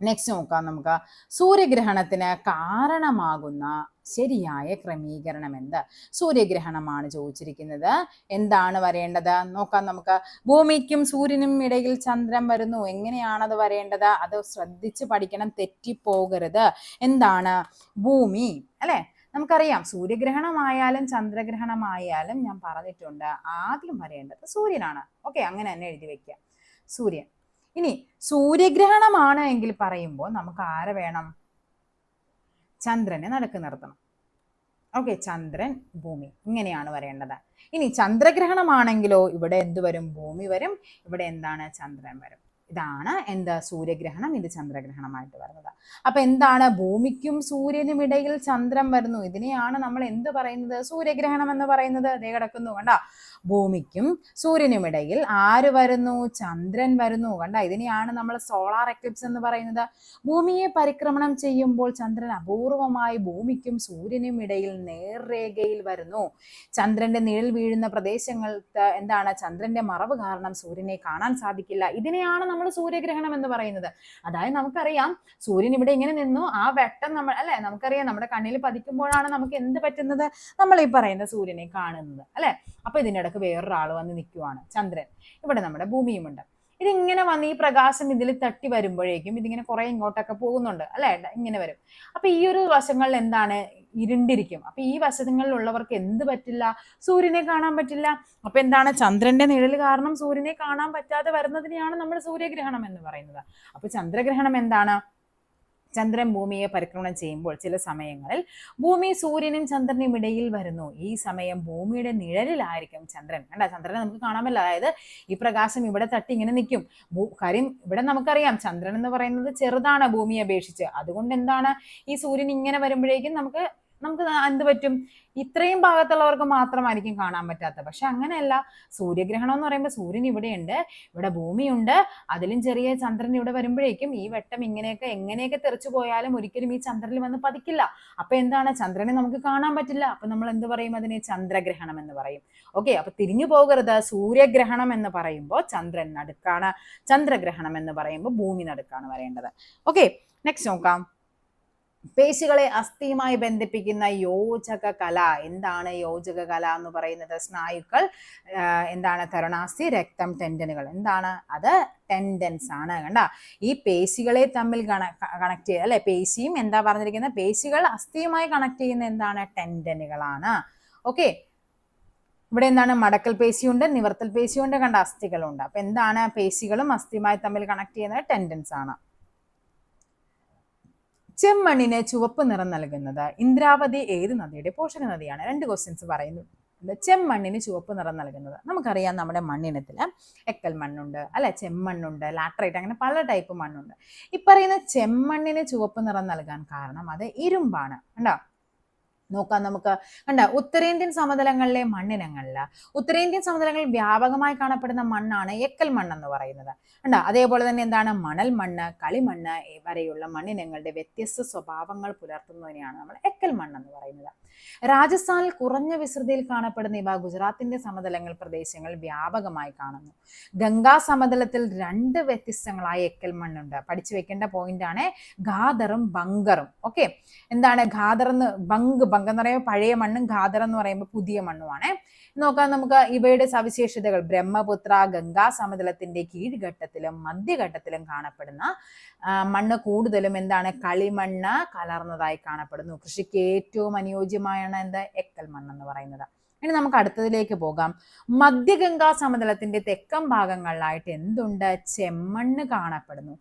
S1: നെക്സ്റ്റ് നോക്കാം നമുക്ക്. സൂര്യഗ്രഹണത്തിന് കാരണമാകുന്ന ശരിയായ ക്രമീകരണം എന്ത്? സൂര്യഗ്രഹണമാണ് ചോദിച്ചിരിക്കുന്നത്. എന്താണ് വരേണ്ടത് നോക്കാം നമുക്ക്. ഭൂമിക്കും സൂര്യനും ഇടയിൽ ചന്ദ്രൻ വരുന്നു. എങ്ങനെയാണത് വരേണ്ടത്? അത് ശ്രദ്ധിച്ച് പഠിക്കണം, തെറ്റിപ്പോകരുത്. എന്താണ്? ഭൂമി അല്ലെ? നമുക്കറിയാം സൂര്യഗ്രഹണമായാലും ചന്ദ്രഗ്രഹണമായാലും ഞാൻ പറഞ്ഞിട്ടുണ്ട്, ആദ്യം വരേണ്ടത് സൂര്യനാണ്. ഓക്കെ, അങ്ങനെ തന്നെ എഴുതി വെക്കുക, സൂര്യൻ. ഇനി സൂര്യഗ്രഹണമാണ് എങ്കിൽ പറയുമ്പോൾ നമുക്ക് ആരെ വേണം? ചന്ദ്രനെ നടുക്ക് നിർത്തണം. ഓക്കെ, ചന്ദ്രൻ ഭൂമി, ഇങ്ങനെയാണ് വരേണ്ടത്. ഇനി ചന്ദ്രഗ്രഹണമാണെങ്കിലോ ഇവിടെ എന്ത് വരും? ഭൂമി വരും. ഇവിടെ എന്താണ്? ചന്ദ്രൻ വരും. ഇതാണ് എന്ത്? സൂര്യഗ്രഹണം. ഇത് ചന്ദ്രഗ്രഹണമായിട്ട് വരുന്നത്. അപ്പൊ എന്താണ്? ഭൂമിക്കും സൂര്യനും ഇടയിൽ ചന്ദ്രൻ വരുന്നു. ഇതിനെയാണ് നമ്മൾ എന്ത് പറയുന്നത്? സൂര്യഗ്രഹണം എന്ന് പറയുന്നത്. ദേ കിടക്കുന്നു കണ്ട. ഭൂമിക്കും സൂര്യനും ഇടയിൽ ആര് വരുന്നു? ചന്ദ്രൻ വരുന്നു. കണ്ട, ഇതിനെയാണ് നമ്മൾ സോളാർ എക്ലിപ്സ് എന്ന് പറയുന്നത്. ഭൂമിയെ പരിക്രമണം ചെയ്യുമ്പോൾ ചന്ദ്രൻ അപൂർവമായി ഭൂമിക്കും സൂര്യനും ഇടയിൽ നേർരേഖയിൽ വരുന്നു. ചന്ദ്രന്റെ നിഴൽ വീഴുന്ന പ്രദേശങ്ങൾക്ക് എന്താണ്? ചന്ദ്രന്റെ മറവ് കാരണം സൂര്യനെ കാണാൻ സാധിക്കില്ല. ഇതിനെയാണ് നമ്മൾ സൂര്യഗ്രഹണം എന്ന് പറയുന്നത്. അതായത് നമുക്കറിയാം സൂര്യൻ ഇവിടെ ഇങ്ങനെ നിന്നു, ആ വെട്ടം നമുക്കറിയാം നമ്മുടെ കണ്ണിൽ പതിക്കുമ്പോഴാണ് നമുക്ക് എന്ത് പറ്റുന്നത്? നമ്മൾ ഈ പറയുന്ന സൂര്യനെ കാണുന്നത് അല്ലെ. അപ്പൊ ഇതിനിടക്ക് വേറൊരാൾ വന്ന് നിൽക്കുവാണ്, ചന്ദ്രൻ. ഇവിടെ നമ്മുടെ ഭൂമിയുമുണ്ട്. ഇതിങ്ങനെ വന്ന് ഈ പ്രകാശം ഇതിൽ തട്ടി വരുമ്പോഴേക്കും ഇതിങ്ങനെ കുറെ ഇങ്ങോട്ടൊക്കെ പോകുന്നുണ്ട് അല്ലെ, ഇങ്ങനെ വരും. അപ്പൊ ഈ ഒരു വശങ്ങളിൽ എന്താണ്? ഇരുണ്ടിരിക്കും. അപ്പൊ ഈ വശങ്ങളിലുള്ളവർക്ക് എന്ത് പറ്റില്ല? സൂര്യനെ കാണാൻ പറ്റില്ല. അപ്പൊ എന്താണ്? ചന്ദ്രന്റെ നിഴൽ കാരണം സൂര്യനെ കാണാൻ പറ്റാതെ വരുന്നതിനെയാണ് നമ്മൾ സൂര്യഗ്രഹണം എന്ന് പറയുന്നത്. അപ്പൊ ചന്ദ്രഗ്രഹണം എന്താണ്? ചന്ദ്രൻ ഭൂമിയെ പരിക്രമണം ചെയ്യുമ്പോൾ ചില സമയങ്ങളിൽ ഭൂമി സൂര്യനും ചന്ദ്രനും ഇടയിൽ വരുന്നു. ഈ സമയം ഭൂമിയുടെ നിഴലിലായിരിക്കും ചന്ദ്രൻ. കണ്ട, ചന്ദ്രനെ നമുക്ക് കാണാൻ പറ്റില്ല. അതായത് ഈ പ്രകാശം ഇവിടെ തട്ടി ഇങ്ങനെ നിൽക്കും. കാര്യം ഇവിടെ നമുക്കറിയാം ചന്ദ്രൻ എന്ന് പറയുന്നത് ചെറുതാണ് ഭൂമിയെ അപേക്ഷിച്ച്. അതുകൊണ്ട് എന്താണ്? ഈ സൂര്യൻ ഇങ്ങനെ വരുമ്പോഴേക്കും നമുക്ക് എന്ത് പറ്റും? ഇത്രയും ഭാഗത്തുള്ളവർക്ക് മാത്രമായിരിക്കും കാണാൻ പറ്റാത്ത. പക്ഷെ അങ്ങനെയല്ല. സൂര്യഗ്രഹണം എന്ന് പറയുമ്പോൾ സൂര്യൻ ഇവിടെയുണ്ട്, ഇവിടെ ഭൂമിയുണ്ട്, അതിലും ചെറിയ ചന്ദ്രൻ ഇവിടെ വരുമ്പോഴേക്കും ഈ വെട്ടം എങ്ങനെയൊക്കെ തെറിച്ചു പോയാലും ഒരിക്കലും ഈ ചന്ദ്രനിൽ വന്ന് പതിക്കില്ല. അപ്പൊ എന്താണ്? ചന്ദ്രനെ നമുക്ക് കാണാൻ പറ്റില്ല. അപ്പൊ നമ്മൾ എന്ത് പറയും? അതിനെ ചന്ദ്രഗ്രഹണം എന്ന് പറയും. ഓക്കെ, അപ്പൊ തിരിഞ്ഞു പോകരുത്. സൂര്യഗ്രഹണം എന്ന് പറയുമ്പോൾ ചന്ദ്രൻ നടുക്കാണ്, ചന്ദ്രഗ്രഹണം എന്ന് പറയുമ്പോൾ ഭൂമി നടുക്കാണ് വരേണ്ടത്. ഓക്കെ, നെക്സ്റ്റ് നോക്കാം. പേശികളെ അസ്ഥിയുമായി ബന്ധിപ്പിക്കുന്ന യോജക കല. എന്താണ് യോജക കല എന്ന് പറയുന്നത്? സ്നായുക്കൾ, എന്താണ്? തരുണാസ്ഥി, രക്തം, ടെൻഡനുകൾ. എന്താണ് അത്? ടെൻഡൻസ് ആണ്. കണ്ട, ഈ പേശികളെ തമ്മിൽ കണക്ട് ചെയ്യുക അല്ലെ. പേശിയും എന്താ പറഞ്ഞിരിക്കുന്നത്? പേശികൾ അസ്ഥിയുമായി കണക്ട് ചെയ്യുന്ന എന്താണ്? ടെൻഡനുകളാണ്. ഓക്കെ, ഇവിടെ എന്താണ്? മടക്കൽ പേശിയുണ്ട്, നിവർത്തൽ പേശിയുണ്ട്, കണ്ട, അസ്ഥികളുണ്ട്. അപ്പൊ എന്താണ്? പേശികളും അസ്ഥിയുമായി തമ്മിൽ കണക്ട് ചെയ്യുന്നത് ടെൻഡൻസ് ആണ്. ചെമ്മണ്ണിന് ചുവപ്പ് നിറം നൽകുന്നത് ഇന്ദ്രാവതി ഏത് നദിയുടെ പോഷക നദിയാണ്? 2 ക്വസ്റ്റ്യൻസ് പറയുന്നു. ചെമ്മണ്ണിന് ചുവപ്പ് നിറം നൽകുന്നത് നമുക്കറിയാം. നമ്മുടെ മണ്ണിനത്തില് എക്കൽ മണ്ണുണ്ട് അല്ലെ, ചെമ്മണ്ണുണ്ട്, ലാറ്ററൈറ്റ്, അങ്ങനെ പല ടൈപ്പ് മണ്ണുണ്ട്. ഈ പറയുന്ന ചെമ്മണ്ണിന് ചുവപ്പ് നിറം നൽകാൻ കാരണം അത് ഇരുമ്പാണ്. കണ്ടോ, നോക്കാം നമുക്ക്. കണ്ട, ഉത്തരേന്ത്യൻ സമതലങ്ങളിലെ മണ്ണിനങ്ങളിൽ ഉത്തരേന്ത്യൻ സമതലങ്ങളിൽ വ്യാപകമായി കാണപ്പെടുന്ന മണ്ണാണ് എക്കൽ മണ്ണെന്ന് പറയുന്നത്. കണ്ട, അതേപോലെ തന്നെ എന്താണ് മണൽ മണ്ണ്, കളിമണ്ണ് വരെയുള്ള മണ്ണിനങ്ങളുടെ വ്യത്യസ്ത സ്വഭാവങ്ങൾ പുലർത്തുന്നതിനെയാണ് നമ്മൾ എക്കൽ മണ്ണെന്ന് പറയുന്നത്. രാജസ്ഥാനിൽ കുറഞ്ഞ വിസ്തൃതിയിൽ കാണപ്പെടുന്ന ഇവ ഗുജറാത്തിന്റെ സമതലങ്ങൾ പ്രദേശങ്ങൾ വ്യാപകമായി കാണുന്നു. ഗംഗാ സമതലത്തിൽ 2 വ്യത്യസ്തങ്ങളായ എക്കൽ മണ്ണുണ്ട്. പഠിച്ചു വെക്കേണ്ട പോയിന്റ് ആണ് ഖാദറും ബങ്കറും. ഓക്കെ, എന്താണ് ഖാദർ എന്ന്? ബങ്ക് എന്ന് പറയുമ്പോൾ പഴയ മണ്ണും ഖാദർ എന്ന് പറയുമ്പോൾ പുതിയ മണ്ണുമാണ്. നോക്കാം നമുക്ക് ഇവയുടെ സവിശേഷതകൾ. ബ്രഹ്മപുത്ര ഗംഗാ സമതലത്തിന്റെ കീഴ്ഘട്ടത്തിലും മധ്യഘട്ടത്തിലും കാണപ്പെടുന്ന മണ്ണ് കൂടുതലും എന്താണ് കളിമണ്ണ് കലർന്നതായി കാണപ്പെടുന്നു. കൃഷിക്ക് ഏറ്റവും അനുയോജ്യമായാണ് എന്ത് എക്കൽ മണ്ണെന്ന് പറയുന്നത്. ഇനി നമുക്ക് അടുത്തതിലേക്ക് പോകാം. മധ്യഗംഗാ സമതലത്തിന്റെ തെക്കൻ ഭാഗങ്ങളിലായിട്ട് എന്തുണ്ട്? ചെമ്മണ്ണ് കാണപ്പെടുന്നു.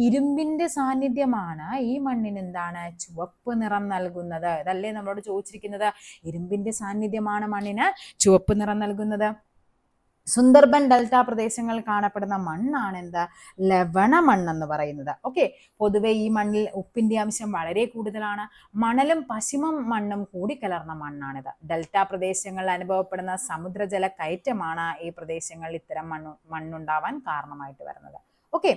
S1: ഇരുമ്പിന്റെ സാന്നിധ്യമാണ് ഈ മണ്ണിന് എന്താണ് ചുവപ്പ് നിറം നൽകുന്നത്. ഇതല്ലേ നമ്മളോട് ചോദിച്ചിരിക്കുന്നത്? ഇരുമ്പിന്റെ സാന്നിധ്യമാണ് മണ്ണിന് ചുവപ്പ് നിറം നൽകുന്നത്. സുന്ദർബൻ ഡെൽറ്റ പ്രദേശങ്ങളിൽ കാണപ്പെടുന്ന മണ്ണാണ് എന്താ ലവണ മണ്ണെന്ന് പറയുന്നത്. ഓക്കെ, പൊതുവെ ഈ മണ്ണിൽ ഉപ്പിന്റെ അംശം വളരെ കൂടുതലാണ്. മണലും പശ്ചിമ മണ്ണും കൂടിക്കലർന്ന മണ്ണാണിത്. ഡെൽറ്റ പ്രദേശങ്ങളിൽ അനുഭവപ്പെടുന്ന സമുദ്രജല കയറ്റമാണ് ഈ പ്രദേശങ്ങളിൽ ഇത്തരം മണ്ണുണ്ടാവാൻ കാരണമായിട്ട് വരുന്നത്. ഓക്കെ,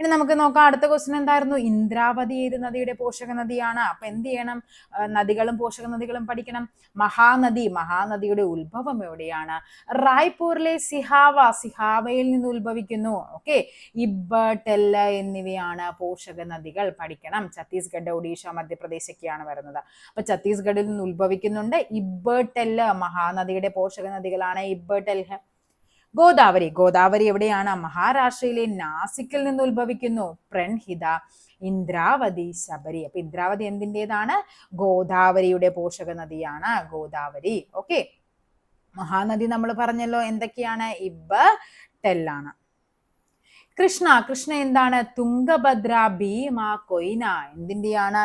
S1: ഇനി നമുക്ക് നോക്കാം. അടുത്ത ക്വസ്റ്റ്യൻ എന്തായിരുന്നു? ഇന്ദ്രാവതി ഏത് നദിയുടെ പോഷക നദിയാണ്? അപ്പൊ എന്ത് ചെയ്യണം? നദികളും പോഷക നദികളും പഠിക്കണം. മഹാനദിയുടെ ഉത്ഭവം എവിടെയാണ്? റായ്പൂരിലെ സിഹാവയിൽ നിന്ന് ഉത്ഭവിക്കുന്നു. ഓക്കെ, ഇബ്ബ്, ടെല്ല എന്നിവയാണ് പോഷക നദികൾ. പഠിക്കണം. ഛത്തീസ്ഗഡ്, ഒഡീഷ, മധ്യപ്രദേശൊക്കെയാണ് വരുന്നത്. അപ്പൊ ഛത്തീസ്ഗഡിൽ നിന്ന് ഉത്ഭവിക്കുന്നുണ്ട്. ഇബ്ബ്, ടെല്ല മഹാനദിയുടെ പോഷക നദികളാണ്. ഇബ്ബ്, ടെല്ല. ഗോദാവരി എവിടെയാണ്? മഹാരാഷ്ട്രയിലെ നാസിക്കിൽ നിന്ന് ഉത്ഭവിക്കുന്നു. പ്രൺഹിത, ഇന്ദ്രാവതി, ശബരി. അപ്പൊ ഇന്ദ്രാവതി എന്തിൻ്റെതാണ്? ഗോദാവരിയുടെ പോഷക നദിയാണ് ഗോദാവരി. ഓക്കെ, മഹാനദി നമ്മൾ പറഞ്ഞല്ലോ എന്തൊക്കെയാണ്? ഇബ്ബ്, ടെല്ലാണ്. കൃഷ്ണ എന്താണ്? തുംഗഭദ്ര, ഭീമ, കൊയ്ന എന്തിന്റെയാണ്?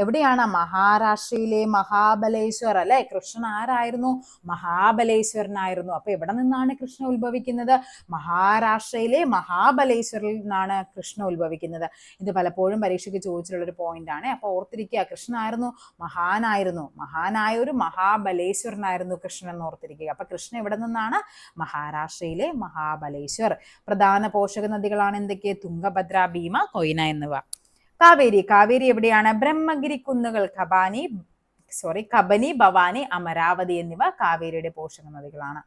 S1: എവിടെയാണ്? മഹാരാഷ്ട്രയിലെ മഹാബലേശ്വർ അല്ലെ. കൃഷ്ണൻ ആരായിരുന്നു? മഹാബലേശ്വരനായിരുന്നു. അപ്പൊ എവിടെ നിന്നാണ് കൃഷ്ണ ഉത്ഭവിക്കുന്നത്? മഹാരാഷ്ട്രയിലെ മഹാബലേശ്വറിൽ നിന്നാണ് കൃഷ്ണ ഉത്ഭവിക്കുന്നത്. ഇത് പലപ്പോഴും പരീക്ഷയ്ക്ക് ചോദിച്ചിട്ടുള്ളൊരു പോയിന്റ് ആണ്. അപ്പൊ ഓർത്തിരിക്കുക, കൃഷ്ണ ആയിരുന്നു? മഹാനായ ഒരു മഹാബലേശ്വരനായിരുന്നു കൃഷ്ണൻ എന്ന് ഓർത്തിരിക്കുക. അപ്പൊ കൃഷ്ണ എവിടെ നിന്നാണ്? മഹാരാഷ്ട്രയിലെ മഹാബലേശ്വർ. പ്രധാന പോഷക നദികളാണ് എന്തൊക്കെ? തുംഗഭദ്ര, ഭീമ, കൊയ്ന എന്നിവ. കാവേരി എവിടെയാണ്? ബ്രഹ്മഗിരി കുന്നുകൾ, കബനി, ഭവാനി, അമരാവതി എന്നിവ കാവേരിയുടെ പോഷക നദികളാണ്.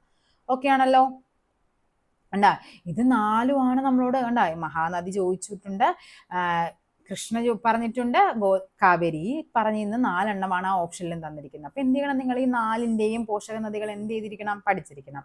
S1: ഓക്കെ ആണല്ലോ. കണ്ട, ഇത് 4 നമ്മളോട് കണ്ട. മഹാനദി ചോദിച്ചിട്ടുണ്ട്, കൃഷ്ണ പറഞ്ഞിട്ടുണ്ട്, കാവേരി പറഞ്ഞിരുന്ന 4 ആ ഓപ്ഷനിലും തന്നിരിക്കുന്നത്. അപ്പൊ എന്ത് ചെയ്യണം? നിങ്ങൾ ഈ 4ന്റെയും പോഷക നദികൾ എന്ത് ചെയ്തിരിക്കണം? പഠിച്ചിരിക്കണം.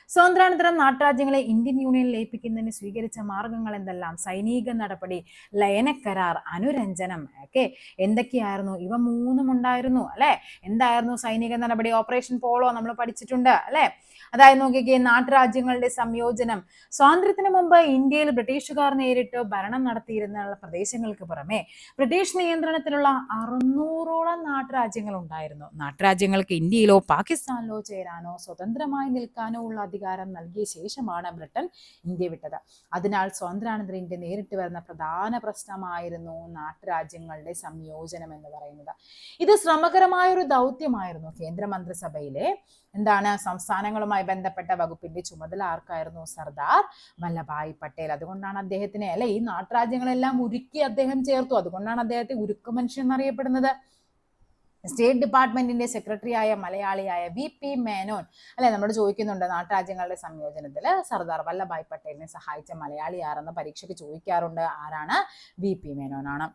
S1: സ്വാതന്ത്ര്യാനന്തരം നാട്ടുരാജ്യങ്ങളെ ഇന്ത്യൻ യൂണിയനിൽ ലയിപ്പിക്കുന്നതിന് സ്വീകരിച്ച മാർഗങ്ങൾ എന്തെല്ലാം? സൈനിക നടപടി, ലയനക്കരാർ, അനുരഞ്ജനം. ഒക്കെ എന്തൊക്കെയായിരുന്നു? ഇവ 3 ഉണ്ടായിരുന്നു അല്ലെ. എന്തായിരുന്നു സൈനിക നടപടി? ഓപ്പറേഷൻ പോളോ നമ്മൾ പഠിച്ചിട്ടുണ്ട് അല്ലെ. അതായത് നോക്കിക്കേ, നാട്ടുരാജ്യങ്ങളുടെ സംയോജനം. സ്വാതന്ത്ര്യത്തിന് മുമ്പ് ഇന്ത്യയിൽ ബ്രിട്ടീഷുകാർ നേരിട്ട് ഭരണം നടത്തിയിരുന്ന പ്രദേശങ്ങൾക്ക് പുറമെ ബ്രിട്ടീഷ് നിയന്ത്രണത്തിലുള്ള 600ഓളം നാട്ടുരാജ്യങ്ങൾ ഉണ്ടായിരുന്നു. നാട്ടുരാജ്യങ്ങൾക്ക് ഇന്ത്യയിലോ പാകിസ്ഥാനിലോ ചേരാനോ സ്വതന്ത്രമായി നിൽക്കാനോ ഉള്ള അധികാരം നൽകിയ ശേഷമാണ് ബ്രിട്ടൻ ഇന്ത്യ വിട്ടത്. അതിനാൽ സ്വാതന്ത്ര്യാനന്തര ഇന്ത്യ നേരിട്ട് വരുന്ന പ്രധാന പ്രശ്നമായിരുന്നു നാട്ടുരാജ്യങ്ങളുടെ സംയോജനം എന്ന് പറയുന്നത്. ഇത് ശ്രമകരമായ ഒരു ദൗത്യമായിരുന്നു. കേന്ദ്ര മന്ത്രിസഭയിലെ എന്താണ് സംസ്ഥാനങ്ങളുമായി ബന്ധപ്പെട്ട വകുപ്പിന്റെ ചുമതല ആർക്കായിരുന്നു? സർദാർ വല്ലഭായ് പട്ടേൽ. അതുകൊണ്ടാണ് അദ്ദേഹത്തിനെ അല്ലെ ഈ നാട്ടുരാജ്യങ്ങളെല്ലാം ഉരുക്കി അദ്ദേഹം ചേർത്തു. അതുകൊണ്ടാണ് അദ്ദേഹത്തെ ഉരുക്കു മനുഷ്യൻ എന്നറിയപ്പെടുന്നത്. സ്റ്റേറ്റ് ഡിപ്പാർട്ട്മെന്റിന്റെ സെക്രട്ടറിയായ മലയാളിയായ VP മേനോൻ അല്ലെ നമ്മൾ ചോദിക്കുന്നുണ്ട് നാട്ടുരാജ്യങ്ങളുടെ സംയോജനത്തിൽ സർദാർ വല്ലഭായ് പട്ടേലിനെ സഹായിച്ച മലയാളി ആരെന്ന് പരീക്ഷയ്ക്ക് ചോദിക്കാറുണ്ട്. ആരാണ്? VP മേനോനാണ്.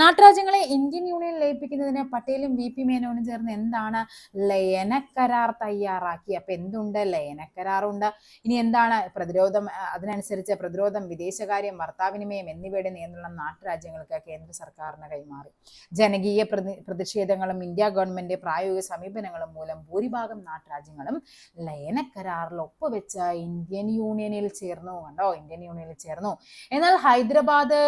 S1: നാട്ടുരാജ്യങ്ങളെ ഇന്ത്യൻ യൂണിയൻ ലയിപ്പിക്കുന്നതിന് പട്ടേലും VP മേനോനും ചേർന്ന് എന്താണ്? ലയനക്കരാർ തയ്യാറാക്കി. അപ്പൊ എന്തുണ്ട്? ലയനക്കരാറുണ്ട്. ഇനി എന്താണ്? പ്രതിരോധം, അതിനനുസരിച്ച് പ്രതിരോധം, വിദേശകാര്യം, വാർത്താവിനിമയം എന്നിവയുടെ നിയന്ത്രണം നാട്ടുരാജ്യങ്ങൾക്ക് കേന്ദ്ര സർക്കാരിന് കൈമാറി. ജനകീയ പ്രതിഷേധങ്ങളും ഇന്ത്യ ഗവൺമെന്റ് പ്രായോഗിക സമീപനങ്ങളും മൂലം ഭൂരിഭാഗം നാട്ടുരാജ്യങ്ങളും ലയനക്കരാറിൽ ഒപ്പുവെച്ച് ഇന്ത്യൻ യൂണിയനിൽ ചേർന്നു. കണ്ടോ, ഇന്ത്യൻ യൂണിയനിൽ ചേർന്നു. എന്നാൽ ഹൈദരാബാദ്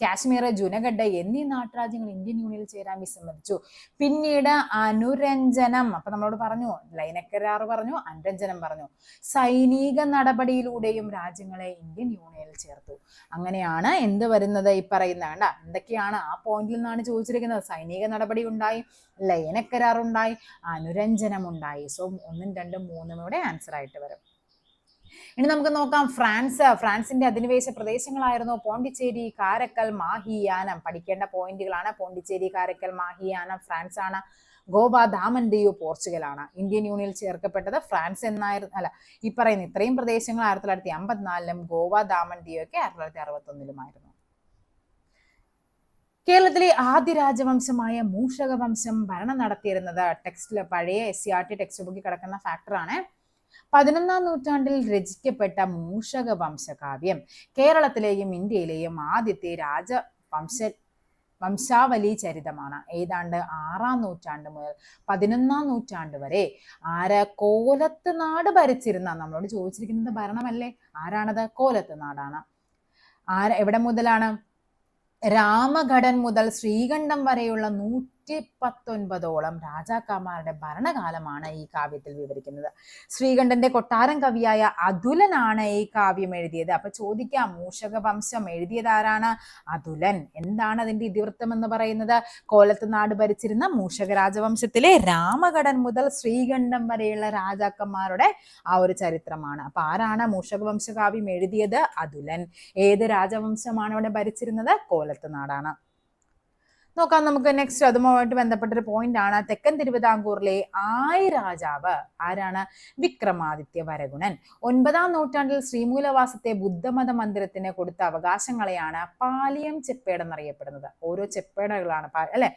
S1: കാശ്മീർ, ജുനഗഡ് എന്നീ നാട്ടുരാജ്യങ്ങൾ ഇന്ത്യൻ യൂണിയനിൽ ചേരാൻ വിസമ്മതിച്ചു. പിന്നീട് അനുരഞ്ജനം, അപ്പൊ നമ്മളോട് പറഞ്ഞു, ലൈനക്കരാർ പറഞ്ഞു, അനുരഞ്ജനം പറഞ്ഞു. സൈനിക നടപടിയിലൂടെയും രാജ്യങ്ങളെ ഇന്ത്യൻ യൂണിയനിൽ ചേർത്തു. അങ്ങനെയാണ് എന്ത് വരുന്നത്, ഈ പറയുന്ന കണ്ട എന്തൊക്കെയാണ് ആ പോയിന്റിൽ നിന്നാണ് ചോദിച്ചിരിക്കുന്നത്. സൈനിക നടപടി ഉണ്ടായി, ലയനക്കരാർ ഉണ്ടായി, അനുരഞ്ജനം ഉണ്ടായി. സോ 1, 2, 3 ഇവിടെ ആൻസർ ആയിട്ട് വരും. ഇനി നമുക്ക് നോക്കാം ഫ്രാൻസിന്റെ അധിനിവേശ പ്രദേശങ്ങളായിരുന്നു പോണ്ടിച്ചേരി, കാരക്കൽ, മാഹി, യാനം. പഠിക്കേണ്ട പോയിന്റുകളാണ്. പോണ്ടിച്ചേരി, കാരക്കൽ, മാഹി, യാനം ഫ്രാൻസ് ആണ്. ഗോവ, ദാമൻ, ദിയു പോർച്ചുഗലാണ്. ഇന്ത്യൻ യൂണിയനിൽ ചേർക്കപ്പെട്ടത് ഫ്രാൻസ് എന്നായിരുന്നു. അല്ല, ഈ പറയുന്ന ഇത്രയും പ്രദേശങ്ങൾ 1954 ഗോവ, ദാമൻ, ദിയു ഒക്കെ 1961 കേരളത്തിലെ ആദ്യ രാജവംശമായ മൂഷക വംശം ഭരണം നടത്തിയിരുന്നത് ടെക്സ്റ്റില് പഴയ SCERT ടെക്സ്റ്റ് ബുക്കിൽ കിടക്കുന്ന ഫാക്ടറാണ്. 11ാം നൂറ്റാണ്ടിൽ രചിക്കപ്പെട്ട മൂഷക വംശകാവ്യം കേരളത്തിലെയും ഇന്ത്യയിലെയും ആദ്യത്തെ വംശാവലി ചരിതമാണ്. ഏതാണ്ട് 6ാം നൂറ്റാണ്ട് മുതൽ 11ാം നൂറ്റാണ്ട് വരെ കോലത്ത് നാട് ഭരിച്ചിരുന്ന, നമ്മളോട് ചോദിച്ചിരിക്കുന്നത് ഭരണമല്ലേ, ആരാണത്? കോലത്ത് നാടാണ്. എവിടെ മുതലാണ്? രാമഘടൻ മുതൽ ശ്രീകണ്ഠം വരെയുള്ള 119ഓളം രാജാക്കന്മാരുടെ ഭരണകാലമാണ് ഈ കാവ്യത്തിൽ വിവരിക്കുന്നത്. ശ്രീകണ്ഠന്റെ കൊട്ടാരം കവിയായ അതുലനാണ് ഈ കാവ്യം എഴുതിയത്. അപ്പൊ ചോദിക്കാം, മൂഷക വംശം എഴുതിയത് ആരാണ്? അതുലൻ. എന്താണ് അതിന്റെ ഇതിവൃത്തം എന്ന് പറയുന്നത്? കോലത്ത് നാട് ഭരിച്ചിരുന്ന മൂഷക രാജവംശത്തിലെ രാമഘടൻ മുതൽ ശ്രീകണ്ഠം വരെയുള്ള രാജാക്കന്മാരുടെ ആ ഒരു ചരിത്രമാണ്. അപ്പൊ ആരാണ് മൂഷക വംശകാവ്യം എഴുതിയത്? അതുലൻ. ഏത് രാജവംശമാണ് ഇവിടെ ഭരിച്ചിരുന്നത്? കോലത്ത് നാടാണ്. നോക്കാം നമുക്ക് നെക്സ്റ്റ്. അതുമായിട്ട് ബന്ധപ്പെട്ടൊരു പോയിന്റ് ആണ്. തെക്കൻ തിരുവിതാംകൂറിലെ രാജാവ് ആരാണ്? വിക്രമാദിത്യ വരഗുണൻ. 9ാം നൂറ്റാണ്ടിൽ ശ്രീമൂലവാസത്തെ ബുദ്ധമത മന്ദിരത്തിന് കൊടുത്ത അവകാശങ്ങളെയാണ് പാലിയം ചെപ്പേട് എന്നറിയപ്പെടുന്നത്. ഓരോ ചെപ്പേടുകളാണ് അല്ലെ,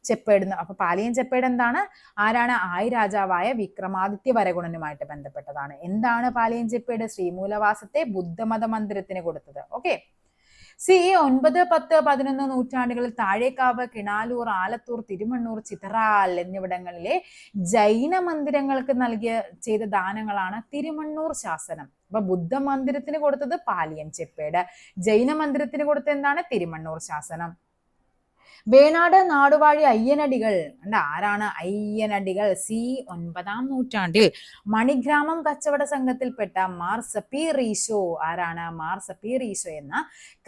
S1: ചെപ്പേട്. അപ്പൊ പാലിയം ചെപ്പേട് എന്താണ്? ആരാണ്? രാജാവായ വിക്രമാദിത്യ വരഗുണനുമായിട്ട് ബന്ധപ്പെട്ടതാണ്. എന്താണ് പാലിയം ചെപ്പേട്? ശ്രീമൂലവാസത്തെ ബുദ്ധമത മന്ദിരത്തിന് കൊടുത്തത്. ഓക്കെ. CE 9, 10, 11 നൂറ്റാണ്ടുകളിൽ താഴേക്കാവ്, കിണാലൂർ, ആലത്തൂർ, തിരുമണ്ണൂർ, ചിതറാൽ എന്നിവിടങ്ങളിലെ ജൈന മന്ദിരങ്ങൾക്ക് ചെയ്ത ദാനങ്ങളാണ് തിരുമണ്ണൂർ ശാസനം. അപ്പൊ ബുദ്ധ മന്ദിരത്തിന് കൊടുത്തത് പാലിയം ചെപ്പേട്, ജൈന മന്ദിരത്തിന് കൊടുത്തത് എന്താണ്? തിരുമണ്ണൂർ ശാസനം. വേണാട് നാടുവാഴി അയ്യനടികൾ. ആരാണ് അയ്യനടികൾ? CE 9ാം നൂറ്റാണ്ടിൽ മണിഗ്രാമം കച്ചവട സംഘത്തിൽപ്പെട്ട മാർ സപ്പീർ ഈശോ. ആരാണ്? മാർ സപ്പീർ ഈശോ എന്ന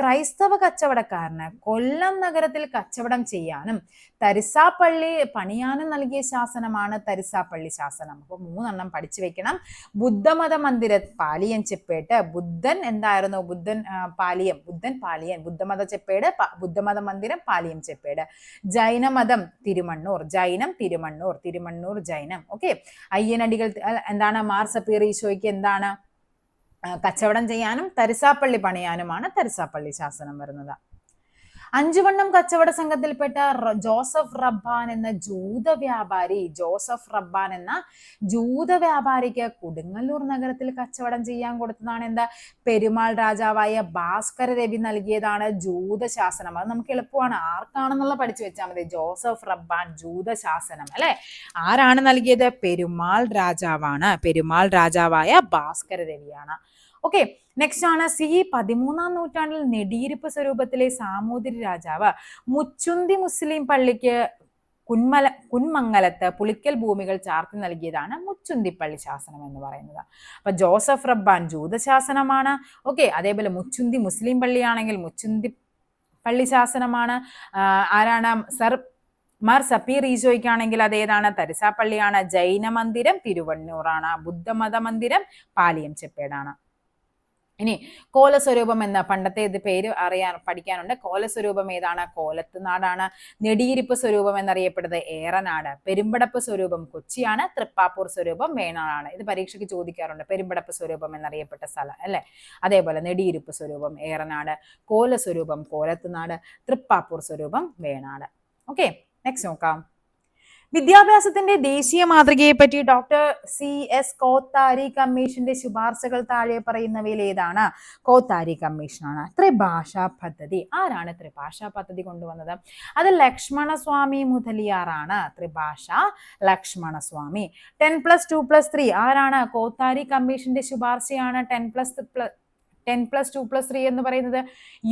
S1: ക്രൈസ്തവ കച്ചവടക്കാരന് കൊല്ലം നഗരത്തിൽ കച്ചവടം ചെയ്യാനും തരിസാപ്പള്ളി പണിയാനും നൽകിയ ശാസനമാണ് തരിസാപ്പള്ളി ശാസനം. അപ്പൊ 3 പഠിച്ചു വെക്കണം. ബുദ്ധമത മന്ദിര പാലിയം ചെപ്പേട്ട്. ബുദ്ധൻ എന്തായിരുന്നു? ബുദ്ധൻ പാലിയം. ബുദ്ധമത ചെപ്പേട്, ബുദ്ധമത മന്ദിരം, പാലിയം ചെപ്പേട്. ജൈനമതം തിരുമണ്ണൂർ. ജൈനം തിരുമണ്ണൂർ ജൈനം. ഓക്കെ. അയ്യനടികൾ എന്താണ്? മാർ സപ്പീർ ഈശോയ്ക്ക് എന്താണ്? കച്ചവടം ചെയ്യാനും തരിസാപ്പള്ളി പണിയാനുമാണ് തരിസാപ്പള്ളി ശാസനം വരുന്നത്. 5 വണ്ണം കച്ചവട സംഘത്തിൽപ്പെട്ട ജോസഫ് റബ്ബാൻ എന്ന ജൂത വ്യാപാരിക്ക് കൊടുങ്ങല്ലൂർ നഗരത്തിൽ കച്ചവടം ചെയ്യാൻ കൊടുത്തതാണ് എന്താ? പെരുമാൾ രാജാവായ ഭാസ്കര രവി നൽകിയതാണ് ജൂതശാസനം. അത് നമുക്ക് എളുപ്പമാണ്, ആർക്കാണെന്നുള്ള പഠിച്ചു വെച്ചാൽ മതി. ജോസഫ് റബ്ബാൻ ജൂതശാസനം അല്ലെ. ആരാണ് നൽകിയത്? പെരുമാൾ രാജാവാണ്. പെരുമാൾ രാജാവായ ഭാസ്കര രവിയാണ്. ഓക്കെ. നെക്സ്റ്റ് ആണ് CE 13ാം നൂറ്റാണ്ടിൽ നെടിയിരുപ്പ് സ്വരൂപത്തിലെ സാമൂതിരി രാജാവ് മുച്ചുന്തി മുസ്ലിം പള്ളിക്ക് കുന്മംഗലത്ത് പുളിക്കൽ ഭൂമികൾ ചാർത്തി നൽകിയതാണ് മുച്ചുന്തിപ്പള്ളി ശാസനം എന്ന് പറയുന്നത്. അപ്പൊ ജോസഫ് റബ്ബാൻ ജൂതശാസനമാണ്. ഓക്കെ. അതേപോലെ മുച്ചുന്തി മുസ്ലിം പള്ളിയാണെങ്കിൽ മുച്ചുന്തി പള്ളി ശാസനമാണ്. ആരാണ്? മാർ സപ്പീർ ഈശോയ്ക്കാണെങ്കിൽ അതേതാണ്? തരിസാപ്പള്ളിയാണ്. ജൈന മന്ദിരം തിരുവണ്ണൂറാണ്. ബുദ്ധമത മന്ദിരം പാലിയം ചെപ്പേടാണ്. ഇനി കോലസ്വരൂപം എന്ന പണ്ടത്തെ പേര് പഠിക്കാനുണ്ട്. കോലസ്വരൂപം ഏതാണ്? കോലത്ത് നാടാണ്. നെടിയിരിപ്പ് സ്വരൂപം എന്നറിയപ്പെടുന്നത് ഏറനാട്. പെരുമ്പടപ്പ് സ്വരൂപം കൊച്ചിയാണ്. തൃപ്പാപ്പൂർ സ്വരൂപം വേണാടാണ്. ഇത് പരീക്ഷയ്ക്ക് ചോദിക്കാറുണ്ട്. പെരുമ്പടപ്പ് സ്വരൂപം എന്നറിയപ്പെട്ട സ്ഥലം അല്ലെ. അതേപോലെ നെടിയിരിപ്പ് സ്വരൂപം ഏറനാട്, കോലസ്വരൂപം കോലത്തുനാട്, തൃപ്പാപ്പൂർ സ്വരൂപം വേണാട്. ഓക്കെ. നെക്സ്റ്റ് നോക്കാം. വിദ്യാഭ്യാസത്തിന്റെ ദേശീയ മാതൃകയെ പറ്റി ഡോക്ടർ CS കോത്താരി കമ്മീഷന്റെ ശുപാർശകൾ താഴെ പറയുന്നവയിൽ ഏതാണ്? കോത്താരി കമ്മീഷനാണ്. ത്രിഭാഷാ പദ്ധതി. ആരാണ് ത്രിഭാഷാ പദ്ധതി കൊണ്ടുവന്നത്? അത് ലക്ഷ്മണസ്വാമി മുതലിയാറാണ്. ത്രിഭാഷ ലക്ഷ്മണസ്വാമി. 10+2+3 ആരാണ്? കോത്താരി കമ്മീഷന്റെ ശുപാർശയാണ് 10+2+3. 10+2+3 എന്ന് പറയുന്നത്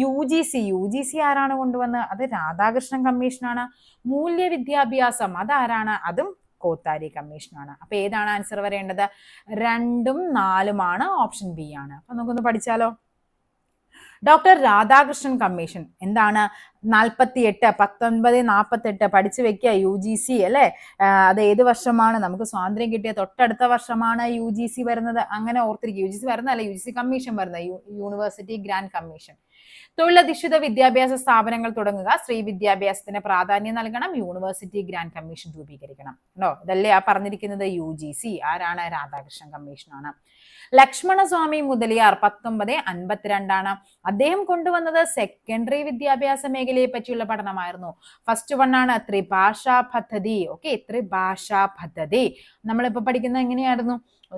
S1: UGC ആരാണ് കൊണ്ടുവന്നത്? അത് രാധാകൃഷ്ണൻ കമ്മീഷനാണ്. മൂല്യവിദ്യാഭ്യാസം അതാരാണ്? അതും കോത്താരി കമ്മീഷനാണ്. അപ്പൊ ഏതാണ് ആൻസർ വരേണ്ടത്? 2ഉം 4ഉമാണ്. ഓപ്ഷൻ ബി ആണ്. അപ്പൊ നമുക്കൊന്ന് പഠിച്ചാലോ. ഡോക്ടർ രാധാകൃഷ്ണൻ കമ്മീഷൻ എന്താണ്? 1948 പഠിച്ചു വെക്കുക. UGC അല്ലെ, അത് ഏത് വർഷമാണ്? നമുക്ക് സ്വാതന്ത്ര്യം കിട്ടിയ തൊട്ടടുത്ത വർഷമാണ് UGC വരുന്നത്. അങ്ങനെ ഓർത്തിരിക്കുക. UGC വരുന്നതല്ല, UGC കമ്മീഷൻ വരുന്നത്, യൂണിവേഴ്സിറ്റി ഗ്രാൻഡ് കമ്മീഷൻ. തൊഴിലധിഷ്ഠിത വിദ്യാഭ്യാസ സ്ഥാപനങ്ങൾ തുടങ്ങുക, സ്ത്രീ വിദ്യാഭ്യാസത്തിന് പ്രാധാന്യം നൽകണം, യൂണിവേഴ്സിറ്റി ഗ്രാൻഡ് കമ്മീഷൻ രൂപീകരിക്കണം. കേട്ടോ, ഇതല്ലേ ആ പറഞ്ഞിരിക്കുന്നത് UGC. ആരാണ്? രാധാകൃഷ്ണൻ കമ്മീഷനാണ്. ലക്ഷ്മണസ്വാമി മുതലിയാർ 1952 അദ്ദേഹം കൊണ്ടുവന്നത് സെക്കൻഡറി വിദ്യാഭ്യാസ മേഖലയെ പറ്റിയുള്ള പഠനമായിരുന്നു. ഫസ്റ്റ് വൺ ആണ് ത്രിഭാഷാ പദ്ധതി. ഓക്കെ, ത്രിഭാഷാ പദ്ധതി നമ്മളിപ്പോ പഠിക്കുന്നത് എങ്ങനെയായിരുന്നു?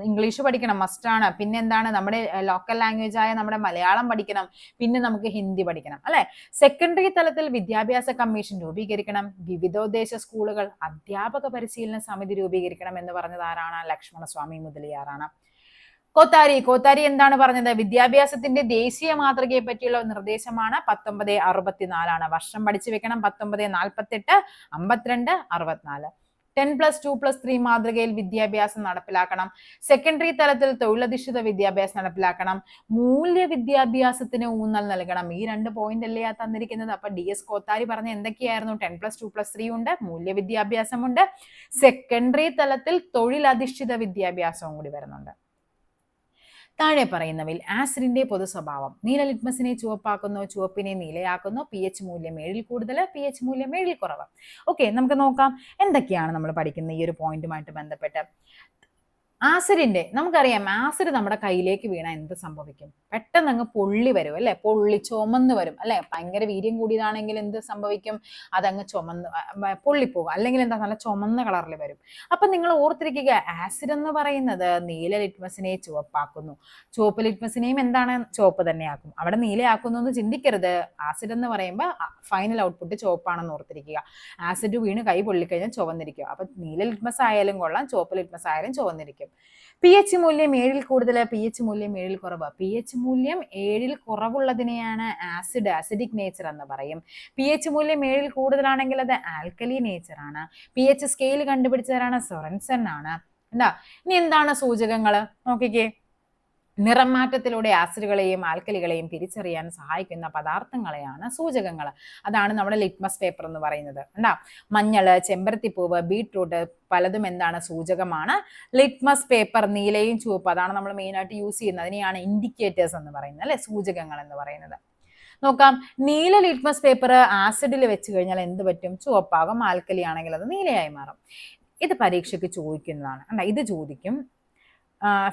S1: ഇംഗ്ലീഷ് പഠിക്കണം, മസ്റ്റാണ്. പിന്നെ എന്താണ്? നമ്മുടെ ലോക്കൽ ലാംഗ്വേജ് ആയ നമ്മുടെ മലയാളം പഠിക്കണം. പിന്നെ നമുക്ക് ഹിന്ദി പഠിക്കണം അല്ലെ. സെക്കൻഡറി തലത്തിൽ വിദ്യാഭ്യാസ കമ്മീഷൻ രൂപീകരിക്കണം. വിവിധോദ്ദേശ സ്കൂളുകൾ അധ്യാപക പരിശീലന സമിതി രൂപീകരിക്കണം എന്ന് പറഞ്ഞത് ആരാണ്? ലക്ഷ്മണസ്വാമി മുതലിയാറാണ്. കോത്താരി എന്താണ് പറഞ്ഞത്? വിദ്യാഭ്യാസത്തിന്റെ ദേശീയ മാതൃകയെ പറ്റിയുള്ള നിർദ്ദേശമാണ്. 1964 വർഷം പഠിച്ചു വെക്കണം. 1948, 52, 64. 10+2+3 മാതൃകയിൽ വിദ്യാഭ്യാസം നടപ്പിലാക്കണം. സെക്കൻഡറി തലത്തിൽ തൊഴിലധിഷ്ഠിത വിദ്യാഭ്യാസം നടപ്പിലാക്കണം. മൂല്യ വിദ്യാഭ്യാസത്തിന് ഊന്നൽ നൽകണം. ഈ 2 പോയിന്റ് അല്ലേ തന്നിരിക്കുന്നത്. അപ്പൊ DS കോത്താരി പറഞ്ഞ എന്തൊക്കെയായിരുന്നു? 10+2+3 ഉണ്ട്, മൂല്യ വിദ്യാഭ്യാസമുണ്ട്, സെക്കൻഡറി തലത്തിൽ തൊഴിലധിഷ്ഠിത വിദ്യാഭ്യാസവും കൂടി വരുന്നുണ്ട്. താഴെ പറയുന്നവയിൽ ആസിഡിന്റെ പൊതു സ്വഭാവം. നീല ലിറ്റ്മസിനെ ചുവപ്പാക്കുന്നു, ചുവപ്പിനെ നീലയാക്കുന്നു. pH മൂല്യം 7ൽ കൂടുതൽ, pH മൂല്യം 7ൽ കുറവ്. ഓക്കെ, നമുക്ക് നോക്കാം എന്തൊക്കെയാണ് നമ്മൾ പഠിക്കുന്ന ഈ ഒരു പോയിന്റുമായിട്ട് ബന്ധപ്പെട്ട്. ആസിഡിന്റെ നമുക്കറിയാം, ആസിഡ് നമ്മുടെ കയ്യിലേക്ക് വീണാൽ എന്ത് സംഭവിക്കും? പെട്ടെന്ന് അങ്ങ് പൊള്ളി വരും അല്ലെ, പൊള്ളി ചുമന്ന് വരും അല്ലെ. ഭയങ്കര വീര്യം കൂടിയതാണെങ്കിൽ എന്ത് സംഭവിക്കും? അതങ്ങ് ചുമന്ന് പൊള്ളിപ്പോകും, അല്ലെങ്കിൽ എന്താ നല്ല ചുമന്ന കളറിൽ വരും. അപ്പൊ നിങ്ങൾ ഓർത്തിരിക്കുക, ആസിഡ് എന്ന് പറയുന്നത് നീല ലിറ്റ്മസിനെ ചുവപ്പാക്കുന്നു, ചുവപ്പ് ലിറ്റ്മസിനെയും എന്താണ്? ചുവപ്പ് തന്നെയാക്കും. അവിടെ നീലയാക്കുന്നു എന്ന് ചിന്തിക്കരുത്. ആസിഡ് എന്ന് പറയുമ്പോൾ ഫൈനൽ ഔട്ട്പുട്ട് ചുവപ്പാണെന്ന് ഓർത്തിരിക്കുക. ആസിഡ് വീണ് കൈ പൊള്ളിക്കഴിഞ്ഞാൽ ചുവന്നിരിക്കും. അപ്പൊ നീല ലിറ്റ്മസ് ആയാലും കൊള്ളാം, ചുവപ്പ് ലിറ്റ്മസ് ആയാലും ചുവന്നിരിക്കും. pH മൂല്യം 7ൽ കൂടുതൽ, pH മൂല്യം 7ൽ കുറവ്. pH മൂല്യം 7ൽ കുറവുള്ളതിനെയാണ് അസിഡിക് നേച്ചർ എന്ന് പറയും. pH മൂല്യം 7ൽ കൂടുതലാണെങ്കിൽ അത് ആൽക്കലി നേച്ചർ ആണ്. pH സ്കെയിൽ കണ്ടുപിടിച്ചവരാണ് സൊറൻസൺ ആണ്. എന്താ ഇനി എന്താണ് സൂചകങ്ങൾ നോക്കിക്കേ. നിറം മാറ്റത്തിലൂടെ ആസിഡുകളെയും ആൽക്കലികളെയും തിരിച്ചറിയാൻ സഹായിക്കുന്ന പദാർത്ഥങ്ങളെയാണ് സൂചകങ്ങൾ. അതാണ് നമ്മുടെ ലിറ്റ്മസ് പേപ്പർ എന്ന് പറയുന്നത്. ഉണ്ടാ മഞ്ഞള്, ചെമ്പരത്തിപ്പൂവ്, ബീട്രൂട്ട് പലതും എന്താണ്? സൂചകമാണ്. ലിറ്റ്മസ് പേപ്പർ നീലയും ചുവപ്പ് അതാണ് നമ്മൾ മെയിൻ ആയിട്ട് യൂസ് ചെയ്യുന്നത്. അതിനെയാണ് ഇൻഡിക്കേറ്റേഴ്സ് എന്ന് പറയുന്നത് അല്ലെ, സൂചകങ്ങൾ എന്ന് പറയുന്നത്. നോക്കാം, നീല ലിറ്റ്മസ് പേപ്പർ ആസിഡിൽ വെച്ച് കഴിഞ്ഞാൽ എന്ത് പറ്റും? ചുവപ്പാകും. ആൽക്കലി ആണെങ്കിൽ അത് നീലയായി മാറും. ഇത് പരീക്ഷയ്ക്ക് ചോദിക്കുന്നതാണ്. അല്ല, ഇത് ചോദിക്കും.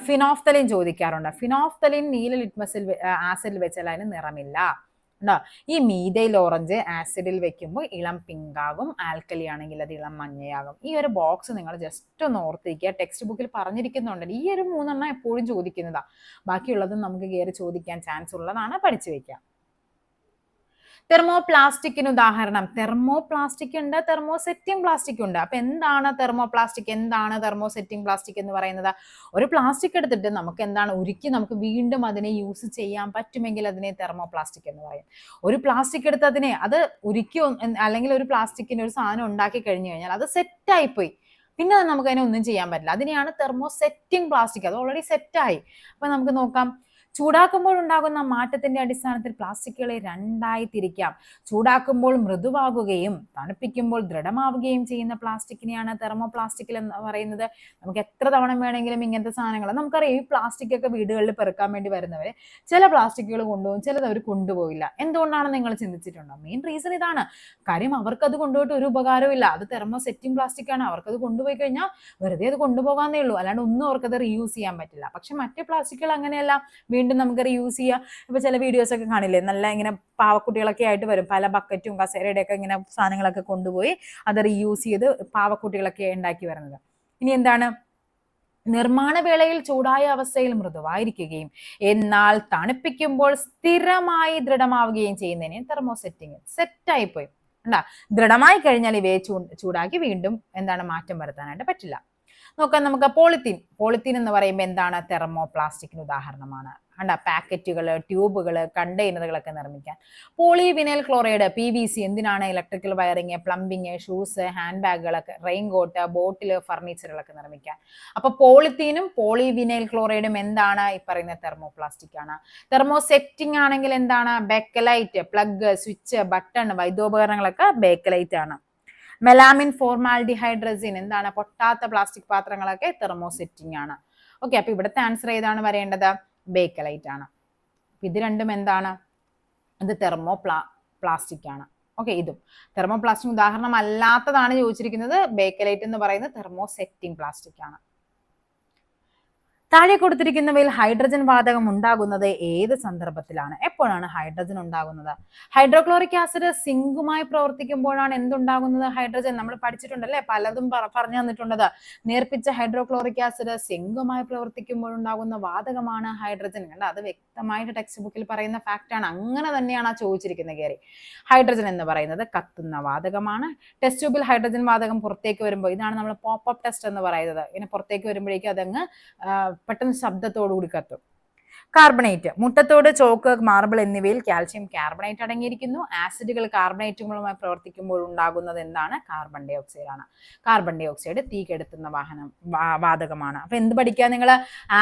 S1: ഫിനോഫ്തലിൻ ചോദിക്കാറുണ്ട്. ഫിനോഫ്തലിൻ നീല ലിറ്റ്മസിൽ ആസിഡിൽ വെച്ചാൽ അതിന് നിറമില്ല. ഉണ്ടോ? ഈ മീഥൈൽ ഓറഞ്ച് ആസിഡിൽ വെക്കുമ്പോൾ ഇളം പിങ്ക് ആകും, ആൽക്കലി ആണെങ്കിൽ അത് ഇളം മഞ്ഞയാകും. ഈ ഒരു ബോക്സ് നിങ്ങൾ ജസ്റ്റ് ഒന്ന് ഓർത്തിരിക്കുക. ടെക്സ്റ്റ് ബുക്കിൽ പറഞ്ഞിരിക്കുന്നുണ്ട്. ഈ ഒരു 3 എപ്പോഴും ചോദിക്കുന്നതാ. ബാക്കിയുള്ളതും നമുക്ക് കയറി ചോദിക്കാൻ ചാൻസ് ഉള്ളതാണ്, പഠിച്ചു വെക്കാം. തെർമോപ്ലാസ്റ്റിക്കിന് ഉദാഹരണം. തെർമോപ്ലാസ്റ്റിക് ഉണ്ട്, തെർമോസെറ്റിംഗ് പ്ലാസ്റ്റിക് ഉണ്ട്. അപ്പൊ എന്താണ് തെർമോപ്ലാസ്റ്റിക്, എന്താണ് തെർമോസെറ്റിംഗ് പ്ലാസ്റ്റിക് എന്ന് പറയുന്നത്? ഒരു പ്ലാസ്റ്റിക് എടുത്തിട്ട് നമുക്ക് എന്താണ് ഉരുക്കി നമുക്ക് വീണ്ടും അതിനെ യൂസ് ചെയ്യാൻ പറ്റുമെങ്കിൽ അതിനെ തെർമോപ്ലാസ്റ്റിക് എന്ന് പറയും. ഒരു പ്ലാസ്റ്റിക് എടുത്ത് അതിനെ അത് ഉരുക്കി അല്ലെങ്കിൽ ഒരു പ്ലാസ്റ്റിക്കിന് ഒരു സാധനം ഉണ്ടാക്കി കഴിഞ്ഞു കഴിഞ്ഞാൽ അത് സെറ്റായി പോയി, പിന്നെ നമുക്ക് അതിനെ ഒന്നും ചെയ്യാൻ പറ്റില്ല. അതിനെയാണ് തെർമോസെറ്റിംഗ് പ്ലാസ്റ്റിക്. അത് ഓൾറെഡി സെറ്റായി. അപ്പൊ നമുക്ക് നോക്കാം. ചൂടാക്കുമ്പോൾ ഉണ്ടാകുന്ന മാറ്റത്തിന്റെ അടിസ്ഥാനത്തിൽ പ്ലാസ്റ്റിക്കുകളെ 2ആയി തിരിക്കാം. ചൂടാക്കുമ്പോൾ മൃദുവാകുകയും തണുപ്പിക്കുമ്പോൾ ദൃഢമാവുകയും ചെയ്യുന്ന പ്ലാസ്റ്റിക്കിനെയാണ് തെർമോപ്ലാസ്റ്റിക് എന്ന് പറയുന്നത്. നമുക്ക് എത്ര തവണ വേണമെങ്കിലും ഇങ്ങനത്തെ സാധനങ്ങൾ നമുക്കറിയാം. ഈ പ്ലാസ്റ്റിക് ഒക്കെ വീടുകളിൽ പെറുക്കാൻ വേണ്ടി വരുന്നവര് ചില പ്ലാസ്റ്റിക്കുകൾ കൊണ്ടുപോകും, ചിലത് അവർ കൊണ്ടുപോയില്ല. എന്തുകൊണ്ടാണെന്ന് നിങ്ങൾ ചിന്തിച്ചിട്ടുണ്ടോ? മെയിൻ റീസൺ ഇതാണ്. കാര്യം അവർക്കത് കൊണ്ടുപോയിട്ട് ഒരു ഉപകാരവും ഇല്ല. അത് തെർമോസെറ്റിംഗ് പ്ലാസ്റ്റിക് ആണ്. അവർക്കത് കൊണ്ടുപോയി കഴിഞ്ഞാൽ വെറുതെ അത് കൊണ്ടുപോകാന്നേ ഉള്ളൂ, അല്ലാണ്ട് ഒന്നും അവർക്കത് റീയൂസ് ചെയ്യാൻ പറ്റില്ല. പക്ഷെ മറ്റു പ്ലാസ്റ്റിക്കുകൾ അങ്ങനെയല്ല, വീണ്ടും നമുക്ക് റീയൂസ് ചെയ്യാം. ഇപ്പൊ ചില വീഡിയോസ് ഒക്കെ കാണില്ലേ, നല്ല ഇങ്ങനെ പാവക്കുട്ടികളൊക്കെ ആയിട്ട് വരും, പല ബക്കറ്റും കസേരയുടെ ഒക്കെ ഇങ്ങനെ സാധനങ്ങളൊക്കെ കൊണ്ടുപോയി അത് റീയൂസ് ചെയ്ത് പാവക്കുട്ടികളൊക്കെ ഉണ്ടാക്കി വരുന്നത്. ഇനി എന്താണ്? നിർമ്മാണ വേളയിൽ ചൂടായ അവസ്ഥയിൽ മൃദുവായിരിക്കുകയും എന്നാൽ തണുപ്പിക്കുമ്പോൾ സ്ഥിരമായി ദൃഢമാവുകയും ചെയ്യുന്നതിനെ തെർമോസെറ്റിംഗ്. സെറ്റായി പോയി ഉണ്ടാ. ദൃഢമായി കഴിഞ്ഞാൽ ഇവയെ ചൂടാക്കി വീണ്ടും എന്താണ് മാറ്റം വരുത്താനായിട്ട് പറ്റില്ല. നോക്കാം നമുക്ക്. പോളിത്തീൻ എന്ന് പറയുമ്പോൾ എന്താണ്? തെർമോപ്ലാസ്റ്റിക്കിന് ഉദാഹരണമാണ്. പാക്കറ്റുകൾ, ട്യൂബുകൾ, കണ്ടെയ്നറുകളൊക്കെ നിർമ്മിക്കാൻ. പോളിവിനൈൽ ക്ലോറൈഡ് PVC എന്തിനാണ്? Electrical wiring, plumbing, shoes, hand ബാഗുകളൊക്കെ, റെയിൻകോട്ട്, ബോട്ടില്, ഫർണിച്ചറുകളൊക്കെ നിർമ്മിക്കാൻ. അപ്പൊ പോളിത്തീനും പോളിവിനൈൽ ക്ലോറൈഡും എന്താണ്? ഈ പറയുന്ന തെർമോപ്ലാസ്റ്റിക് ആണ്. തെർമോസെറ്റിംഗ് ആണെങ്കിൽ എന്താണ്? ബേക്കലൈറ്റ്, പ്ലഗ്, സ്വിച്ച്, ബട്ടൺ, വൈദ്യോപകരണങ്ങളൊക്കെ ബേക്കലൈറ്റ് ആണ്. മെലാമിൻ, ഫോർമാൽഡിഹൈഡ് റെസിൻ എന്താണ്? പൊട്ടാത്ത പ്ലാസ്റ്റിക് പാത്രങ്ങളൊക്കെ തെർമോസെറ്റിംഗ് ആണ്. ഓക്കെ, അപ്പൊ ഇവിടുത്തെ ആൻസർ ഏതാണ് വരേണ്ടത്? ബേക്കലൈറ്റ് ആണ്. ഇത് രണ്ടും എന്താണ്? ഇത് പ്ലാസ്റ്റിക് ആണ്. ഓക്കെ, ഇതും തെർമോപ്ലാസ്റ്റിക് ഉദാഹരണം അല്ലാത്തതാണ് ചോദിച്ചിരിക്കുന്നത്. ബേക്കലൈറ്റ് എന്ന് പറയുന്നത് തെർമോസെറ്റിംഗ് പ്ലാസ്റ്റിക് ആണ്. താഴെ കൊടുത്തിരിക്കുന്നവയിൽ ഹൈഡ്രജൻ വാതകം ഉണ്ടാകുന്നത് ഏത് സന്ദർഭത്തിലാണ്? എപ്പോഴാണ് ഹൈഡ്രജൻ ഉണ്ടാകുന്നത്? ഹൈഡ്രോക്ലോറിക് ആസിഡ് സിങ്കുമായി പ്രവർത്തിക്കുമ്പോഴാണ് എന്തുണ്ടാകുന്നത്? ഹൈഡ്രജൻ. നമ്മൾ പഠിച്ചിട്ടുണ്ടല്ലേ, പലതും പറഞ്ഞു തന്നിട്ടുണ്ടത്. നേർപ്പിച്ച ഹൈഡ്രോക്ലോറിക് ആസിഡ് സിങ്കുമായി പ്രവർത്തിക്കുമ്പോഴുണ്ടാകുന്ന വാതകമാണ് ഹൈഡ്രജൻ. കണ്ട, അത് വ്യക്തമായിട്ട് ടെക്സ്റ്റ് ബുക്കിൽ പറയുന്ന ഫാക്റ്റ് ആണ്. അങ്ങനെ തന്നെയാണ് ആ ചോദിച്ചിരിക്കുന്നത് കയറി. ഹൈഡ്രജൻ എന്ന് പറയുന്നത് കത്തുന്ന വാതകമാണ്. ടെസ്റ്റ് ട്യൂബിൽ ഹൈഡ്രജൻ വാതകം പുറത്തേക്ക് വരുമ്പോൾ, ഇതാണ് നമ്മൾ പോപ്പ് ടെസ്റ്റ് എന്ന് പറയുന്നത്. ഇങ്ങനെ പുറത്തേക്ക് വരുമ്പോഴേക്കും അതങ്ങ് പെട്ടെന്ന് ശബ്ദത്തോടുകൂടി കത്തും. കാർബണേറ്റ്, മുട്ടത്തോട്, ചോക്ക്, മാർബിൾ എന്നിവയിൽ കാൽഷ്യം കാർബണേറ്റ് അടങ്ങിയിരിക്കുന്നു. ആസിഡുകൾ കാർബണേറ്റുകളുമായി പ്രവർത്തിക്കുമ്പോൾ ഉണ്ടാകുന്നത് എന്താണ്? കാർബൺ ഡൈ ഓക്സൈഡ് ആണ്. കാർബൺ ഡൈ ഓക്സൈഡ് തീ കെടുത്തുന്ന വാതകമാണ്. അപ്പൊ എന്ത് പഠിക്കുക നിങ്ങൾ?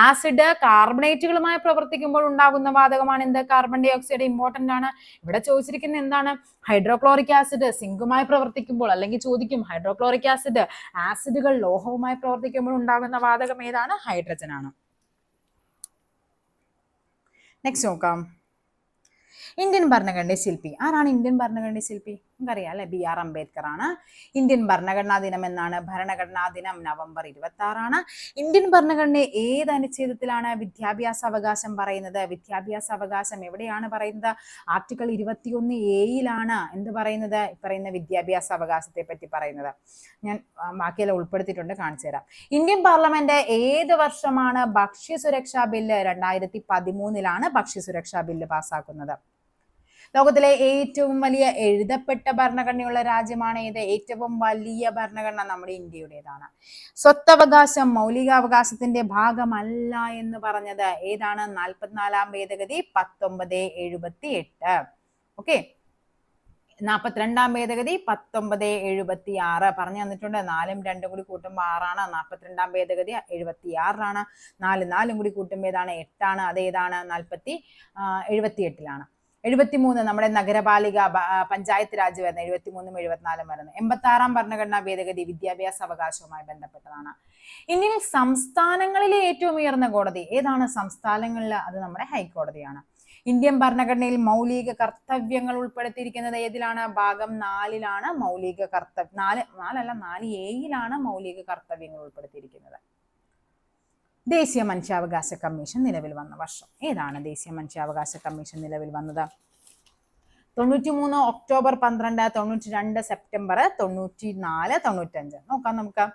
S1: ആസിഡ് കാർബണേറ്റുകളുമായി പ്രവർത്തിക്കുമ്പോൾ ഉണ്ടാകുന്ന വാതകമാണ് എന്ത്? Carbon dye oxide. ഇമ്പോർട്ടന്റ് ആണ്. ഇവിടെ ചോദിച്ചിരിക്കുന്നത് എന്താണ്? ഹൈഡ്രോക്ലോറിക് ആസിഡ് സിങ്കുമായി പ്രവർത്തിക്കുമ്പോൾ, അല്ലെങ്കിൽ ചോദിക്കും ഹൈഡ്രോക്ലോറിക് ആസിഡ് ആസിഡുകൾ ലോഹവുമായി പ്രവർത്തിക്കുമ്പോൾ ഉണ്ടാകുന്ന വാതകം ഏതാണ്? ഹൈഡ്രജൻ ആണ്. നെക്സ്റ്റ് നോക്കാം. ഇന്ത്യൻ ഭരണഘടന ശില്പി ആരാണ്? ഇന്ത്യൻ ഭരണഘടന ശില്പി നമുക്കറിയാം അല്ലെ, BR അംബേദ്കർ ആണ്. ഇന്ത്യൻ ഭരണഘടനാ ദിനം എന്നാണ്? ഭരണഘടനാ ദിനം November 26 ഇന്ത്യൻ ഭരണഘടന ഏത് അനുച്ഛേദത്തിലാണ് വിദ്യാഭ്യാസ അവകാശം പറയുന്നത്? വിദ്യാഭ്യാസ അവകാശം എവിടെയാണ് പറയുന്നത്? ആർട്ടിക്കിൾ 21A എന്ത് പറയുന്നത്? പറയുന്ന വിദ്യാഭ്യാസ അവകാശത്തെ പറ്റി പറയുന്നത്. ഞാൻ ബാക്കിയെല്ലാം ഉൾപ്പെടുത്തിയിട്ടുണ്ട്, കാണിച്ചു തരാം. ഇന്ത്യൻ പാർലമെന്റ് ഏത് വർഷമാണ് ഭക്ഷ്യസുരക്ഷാ ബില്ല്? 2013 ഭക്ഷ്യസുരക്ഷാ ബില്ല് പാസ്സാക്കുന്നത്. ലോകത്തിലെ ഏറ്റവും വലിയ എഴുതപ്പെട്ട ഭരണഘടനയുള്ള രാജ്യമാണ് ഏത്? ഏറ്റവും വലിയ ഭരണഘടന നമ്മുടെ ഇന്ത്യയുടേതാണ്. സ്വത്തവകാശം മൗലികാവകാശത്തിന്റെ ഭാഗമല്ല എന്ന് പറഞ്ഞത് ഏതാണ്? 44 ഭേദഗതി 1978. ഓക്കെ, 42 ഭേദഗതി 1976 പറഞ്ഞു തന്നിട്ടുണ്ട്. 4ഉം 2ഉം കൂടി കൂട്ടുമ്പോൾ 6 42 ഭേദഗതി 76 4 കൂടി കൂട്ടുമ്പോൾ ഏതാണ്? 8 അതേതാണ്? 78 73 നമ്മുടെ നഗരപാലിക പഞ്ചായത്ത് രാജ് വരുന്നത്. 73ഉം 74ഉം വരുന്നത്. 86 ഭരണഘടനാ ഭേദഗതി വിദ്യാഭ്യാസ അവകാശവുമായി ബന്ധപ്പെട്ടതാണ്. ഇന്ത്യയിൽ സംസ്ഥാനങ്ങളിലെ ഏറ്റവും ഉയർന്ന കോടതി ഏതാണ്? സംസ്ഥാനങ്ങളിൽ അത് നമ്മുടെ ഹൈക്കോടതിയാണ്. ഇന്ത്യൻ ഭരണഘടനയിൽ മൗലിക കർത്തവ്യങ്ങൾ ഉൾപ്പെടുത്തിയിരിക്കുന്നത് ഏതിലാണ്? ഭാഗം 4 മൗലിക കർത്തവ്യം 4A മൗലിക കർത്തവ്യങ്ങൾ ഉൾപ്പെടുത്തിയിരിക്കുന്നത്. ദേശീയ മനുഷ്യാവകാശ കമ്മീഷൻ നിലവിൽ വന്ന വർഷം ഏതാണ്? ദേശീയ മനുഷ്യാവകാശ കമ്മീഷൻ നിലവിൽ വന്നത് 93 ഒക്ടോബർ 12, 92 സെപ്റ്റംബർ, 94, 95. നോക്കാം നമുക്ക്.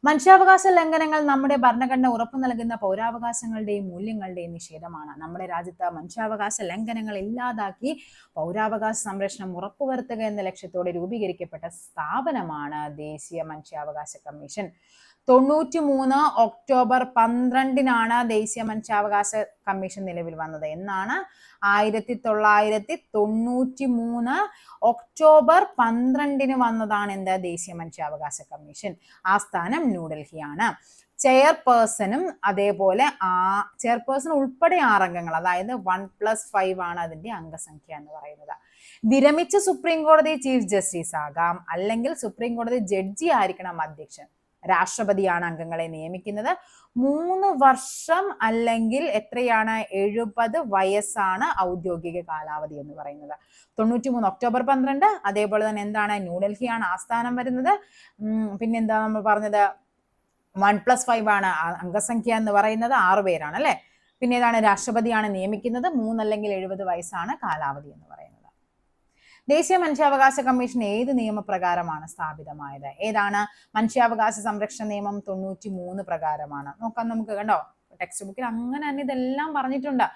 S1: മനുഷ്യാവകാശ ലംഘനങ്ങൾ നമ്മുടെ ഭരണഘടന ഉറപ്പു നൽകുന്ന പൗരാവകാശങ്ങളുടെയും മൂല്യങ്ങളുടെയും നിഷേധമാണ്. നമ്മുടെ രാജ്യത്ത് മനുഷ്യാവകാശ ലംഘനങ്ങൾ ഇല്ലാതാക്കി പൗരാവകാശ സംരക്ഷണം ഉറപ്പുവരുത്തുക എന്ന ലക്ഷ്യത്തോടെ രൂപീകരിക്കപ്പെട്ട സ്ഥാപനമാണ് ദേശീയ മനുഷ്യാവകാശ കമ്മീഷൻ. 93 ഒക്ടോബർ 12 ദേശീയ മനുഷ്യാവകാശ കമ്മീഷൻ നിലവിൽ വന്നത്. എന്നാണ്? 1993 ഒക്ടോബർ 12 വന്നതാണ് എന്ത്? ദേശീയ മനുഷ്യാവകാശ കമ്മീഷൻ. ആസ്ഥാനം ന്യൂഡൽഹിയാണ്. ചെയർപേഴ്സണും അതേപോലെ ചെയർപേഴ്സൺ ഉൾപ്പെടെ 6 അംഗങ്ങൾ, അതായത് 1+5 അതിന്റെ അംഗസംഖ്യ എന്ന് പറയുന്നത്. വിരമിച്ച സുപ്രീം കോടതി ചീഫ് ജസ്റ്റിസ് ആകാം, അല്ലെങ്കിൽ സുപ്രീം കോടതി ജഡ്ജി ആയിരിക്കണം അധ്യക്ഷൻ. രാഷ്ട്രപതിയാണ് അംഗങ്ങളെ നിയമിക്കുന്നത്. 3 വർഷം അല്ലെങ്കിൽ എത്രയാണ്? 70 വയസ്സാണ് ഔദ്യോഗിക കാലാവധി എന്ന് പറയുന്നത്. 93 ഒക്ടോബർ 12 അതേപോലെ തന്നെ എന്താണ്? ന്യൂഡൽഹിയാണ് ആസ്ഥാനം വരുന്നത്. പിന്നെന്താ നമ്മൾ പറഞ്ഞത്? 1+5 അംഗസംഖ്യ എന്ന് പറയുന്നത് 6 പേരാണ് അല്ലെ. പിന്നെ ഏതാണ്? രാഷ്ട്രപതിയാണ് നിയമിക്കുന്നത്. 3 അല്ലെങ്കിൽ 70 വയസ്സാണ് കാലാവധി എന്ന് പറയുന്നത്. ദേശീയ മനുഷ്യാവകാശ കമ്മീഷൻ ഏത് നിയമപ്രകാരമാണ് സ്ഥാപിതമായത്? ഏതാണ്? മനുഷ്യാവകാശ സംരക്ഷണ നിയമം 93 പ്രകാരമാണ്. നോക്കാം നമുക്ക്. കണ്ടോ, ടെക്സ്റ്റ് ബുക്കിൽ അങ്ങനെ തന്നെ ഇതെല്ലാം പറഞ്ഞിട്ടുണ്ട്.